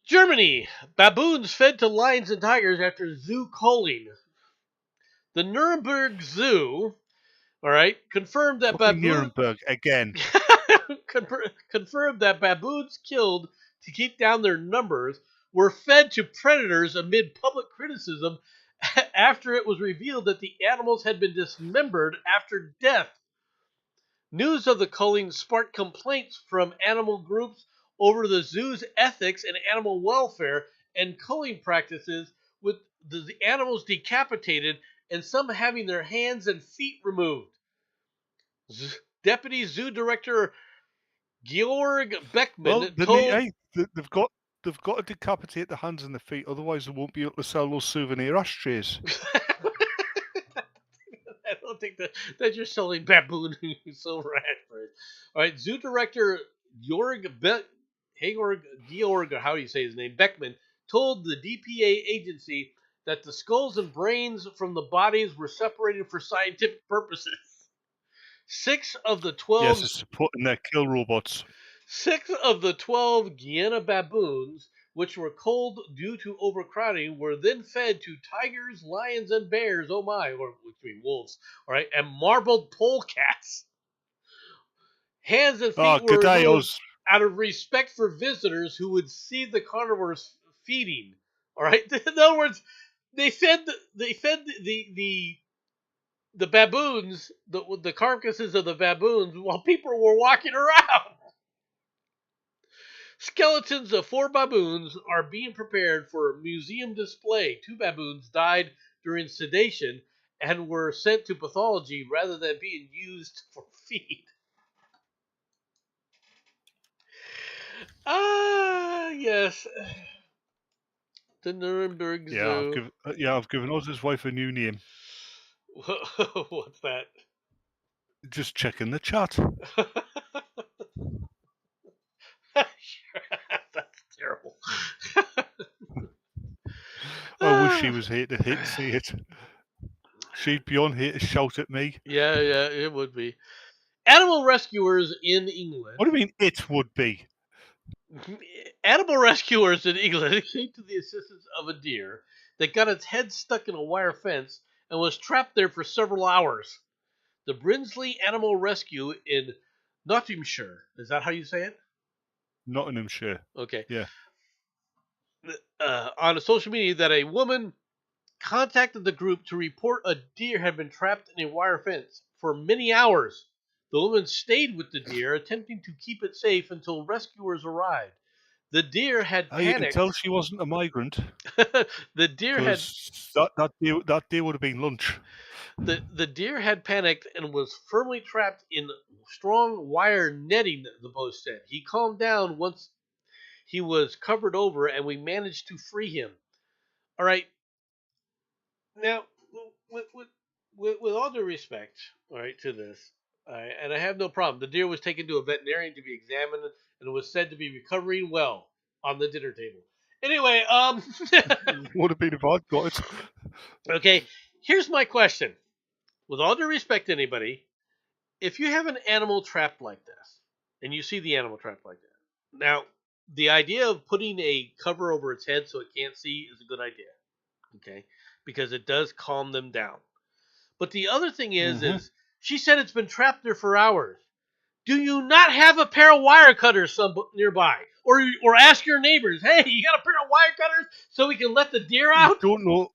Germany, baboons fed to lions and tigers after zoo culling. The Nuremberg Zoo, all right, confirmed that Fucking Nuremberg again. confirmed that baboons killed to keep down their numbers were fed to predators amid public criticism after it was revealed that the animals had been dismembered after death. News of the culling sparked complaints from animal groups over the zoo's ethics and animal welfare and culling practices, with the animals decapitated and some having their hands and feet removed. Deputy Zoo Director Georg Beckman told... they've got to decapitate the hands and the feet, otherwise they won't be able to sell those souvenir ashtrays. I don't think that you're selling baboon silver ashtrays. All right, Zoo Director Georg, or how do you say his name, Beckman, told the DPA agency that the skulls and brains from the bodies were separated for scientific purposes. 6 of the 12... Yes, it's supporting their kill robots. 6 of the 12 Guyana baboons, which were culled due to overcrowding, were then fed to tigers, lions, and bears, oh my, or which mean wolves, all right, and marbled polecats. Hands and feet were removed out of respect for visitors who would see the carnivores feeding. All right, in other words, they fed the baboons, the carcasses of the baboons, while people were walking around. Skeletons of 4 baboons are being prepared for a museum display. 2 baboons died during sedation and were sent to pathology rather than being used for feed. Yes. The Nuremberg Zoo. I've given Oz's wife a new name. What's that? Just checking the chat. That's terrible. I wish she was here to see it. She'd be on here to shout at me. Yeah, it would be. Animal rescuers in England. What do you mean it would be? Animal rescuers in England came to the assistance of a deer that got its head stuck in a wire fence and was trapped there for several hours. The Brinsley Animal Rescue in Nottinghamshire. Is that how you say it? Nottinghamshire. Okay. Yeah. On a social media that a woman contacted the group to report a deer had been trapped in a wire fence for many hours. The woman stayed with the deer, attempting to keep it safe until rescuers arrived. The deer had panicked. You can tell she wasn't a migrant. The deer had... That deer would have been lunch. The deer had panicked and was firmly trapped in strong wire netting, the post said. He calmed down once he was covered over, and we managed to free him. All right. Now, with all due respect, all right, to this, and I have no problem. The deer was taken to a veterinarian to be examined and was said to be recovering well on the dinner table. Anyway, would have been if I'd got it. Okay, here's my question. With all due respect to anybody, if you have an animal trapped like this, and you see the animal trapped like that, now, the idea of putting a cover over its head so it can't see is a good idea, okay? Because it does calm them down. But the other thing is she said it's been trapped there for hours. Do you not have a pair of wire cutters nearby? Or ask your neighbors, hey, you got a pair of wire cutters so we can let the deer out? I don't know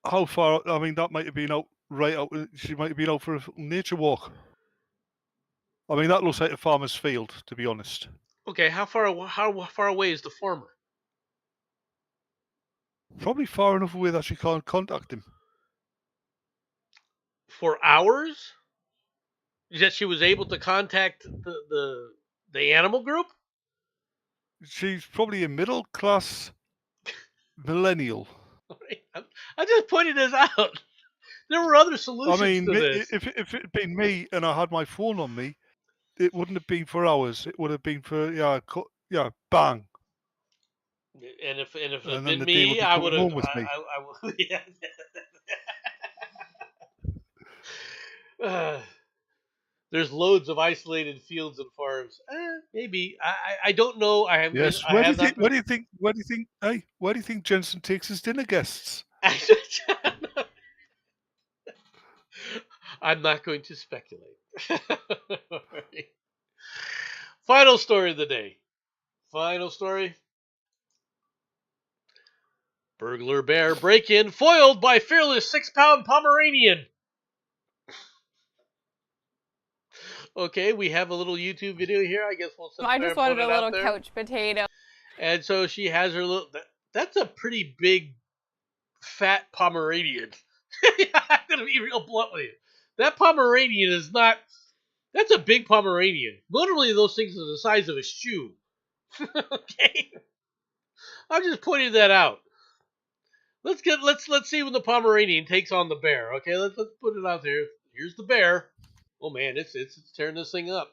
how far. I mean, that might have been out right out. She might have been out for a nature walk. I mean, that looks like a farmer's field, to be honest. Okay, how far away is the farmer? Probably far enough away that she can't contact him. For hours? That she was able to contact the animal group? She's probably a middle class millennial. I just pointed this out. There were other solutions to this. If it had been me and I had my phone on me, it wouldn't have been for hours. It would have been for bang. And if it had been me, I would have. There's loads of isolated fields and farms. Maybe I don't know. Yes. Where do you think? Hey, where do you think Jensen takes his dinner guests? I'm not going to speculate. Alright. Final story of the day. Final story. Burglar bear break-in foiled by fearless 6-pound Pomeranian. Okay, we have a little YouTube video here. I guess we'll sit I there just and put wanted it a out little there. couch potato. And so she has her little. That's a pretty big, fat Pomeranian. I'm gonna be real blunt with you. That Pomeranian is not. That's a big Pomeranian. Literally, those things are the size of a shoe. Okay, I'm just pointing that out. Let's see when the Pomeranian takes on the bear. Okay, let's put it out there. Here's the bear. Oh man, it's tearing this thing up.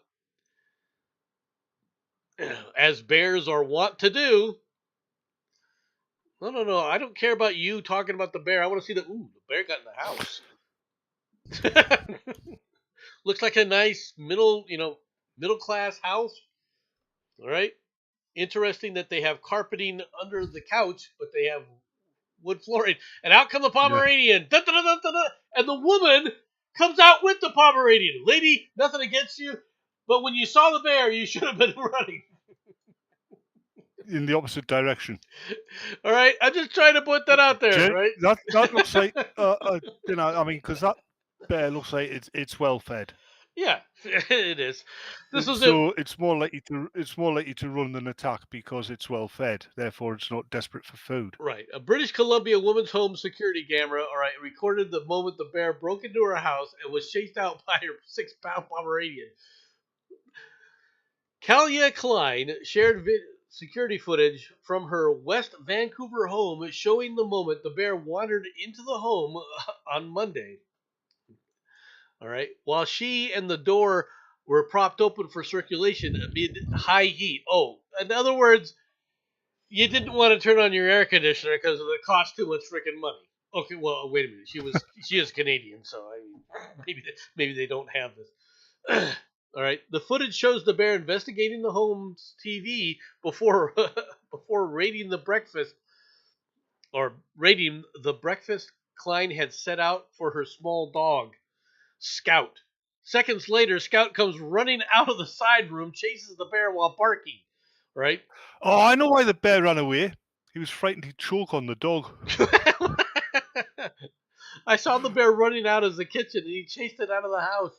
As bears are wont to do. No. I don't care about you talking about the bear. I want to see the bear got in the house. Looks like a nice middle class house. All right. Interesting that they have carpeting under the couch, but they have wood flooring. And out comes the Pomeranian. Yeah. And the woman comes out with the Pomeranian. Lady, nothing against you, but when you saw the bear, you should have been running. In the opposite direction. All right, I'm just trying to put that out there, right? That looks like, because that bear looks like it's well fed. Yeah, it is. It's more likely to run than attack because it's well fed. Therefore, it's not desperate for food. Right. A British Columbia woman's home security camera, recorded the moment the bear broke into her house and was chased out by her 6-pound Pomeranian. Kalia Klein shared security footage from her West Vancouver home showing the moment the bear wandered into the home on Monday. All right. While she and the door were propped open for circulation amid high heat. Oh, in other words, you didn't want to turn on your air conditioner because it cost too much freaking money. Okay, well, wait a minute. She is Canadian, so I mean, maybe they don't have this. All right. The footage shows the bear investigating the home's TV before raiding the breakfast Klein had set out for her small dog, Scout. Seconds later, Scout comes running out of the side room, chases the bear while barking. Right? Oh, I know why the bear ran away. He was frightened he'd choke on the dog. I saw the bear running out of the kitchen, and he chased it out of the house.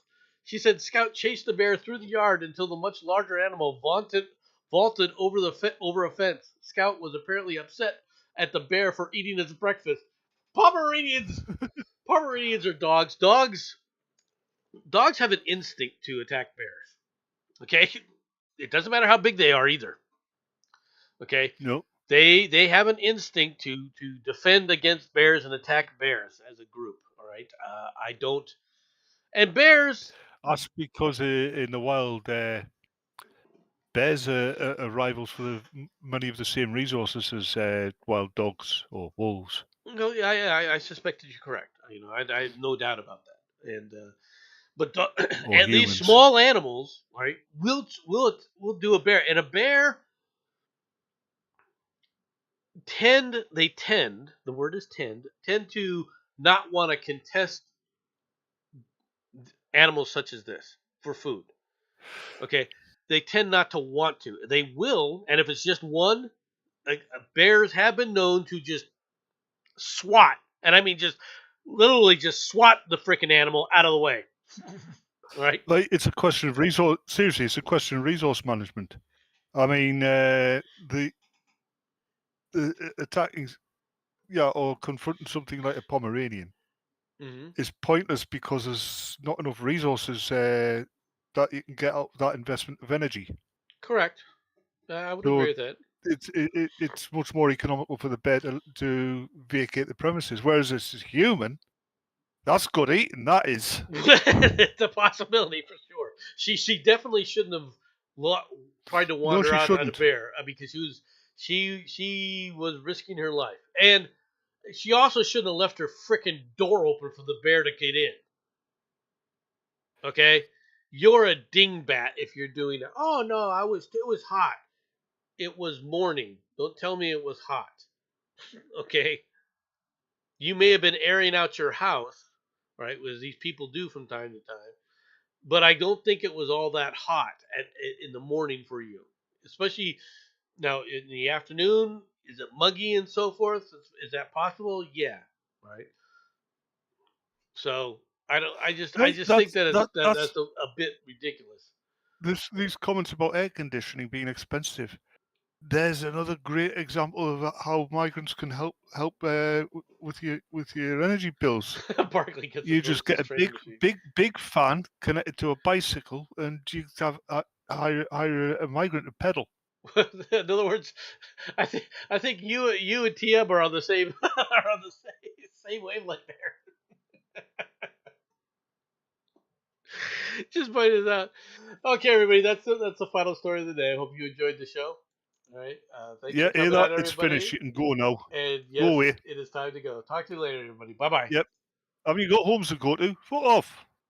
She said Scout chased the bear through the yard until the much larger animal vaulted over a fence. Scout was apparently upset at the bear for eating its breakfast. Pomeranians are dogs. Dogs have an instinct to attack bears. Okay? It doesn't matter how big they are either. Okay? No. They have an instinct to defend against bears and attack bears as a group. All right? I don't. And bears. That's because in the wild, bears are rivals for many of the same resources as wild dogs or wolves. No, I suspected you're correct. I have no doubt about that. And but at least small animals, right, will do a bear, and a bear tend to not want to contest animals such as this for food. Okay, they tend not to want to. They will, and if it's just one, bears have been known to just swat, and I mean just literally just swat the freaking animal out of the way. Right? Like, it's a question of resource. Seriously, it's a question of resource management. I mean, the attacking, or confronting something like a Pomeranian is pointless because there's not enough resources that you can get out that investment of energy. Correct. I would agree with that. It's much more economical for the bear to vacate the premises, whereas as a human, that's good eating. That is. It's a possibility for sure. She definitely shouldn't have tried to wander out on a bear because she was risking her life, and she also shouldn't have left her freaking door open for the bear to get in. Okay, you're a dingbat if you're doing that. Oh no, it was hot. It was morning. Don't tell me it was hot. Okay, you may have been airing out your house. right? As these people do from time to time. But I don't think it was all that hot in the morning for you, especially now in the afternoon. Is it muggy and so forth? Is that possible? Yeah, right. So I don't. I Right, just think that that's that's a bit ridiculous. these comments about air conditioning being expensive. There's another great example of how migrants can help with your energy bills. Barkley gets the You just get closest a trading machine. big fan connected to a bicycle, and you have hire a migrant to pedal. In other words, I think you and TM are on the same are on the same wavelength there. Just pointed it out. Okay, everybody, that's the final story of the day. I hope you enjoyed the show. All right, thanks for Yeah, hear coming that? on, It's finished. everybody. You can go now. And Go yes, away. it is time to go. Talk to you later, everybody. Bye bye. Yep. Have you got homes to go to? Fuck off.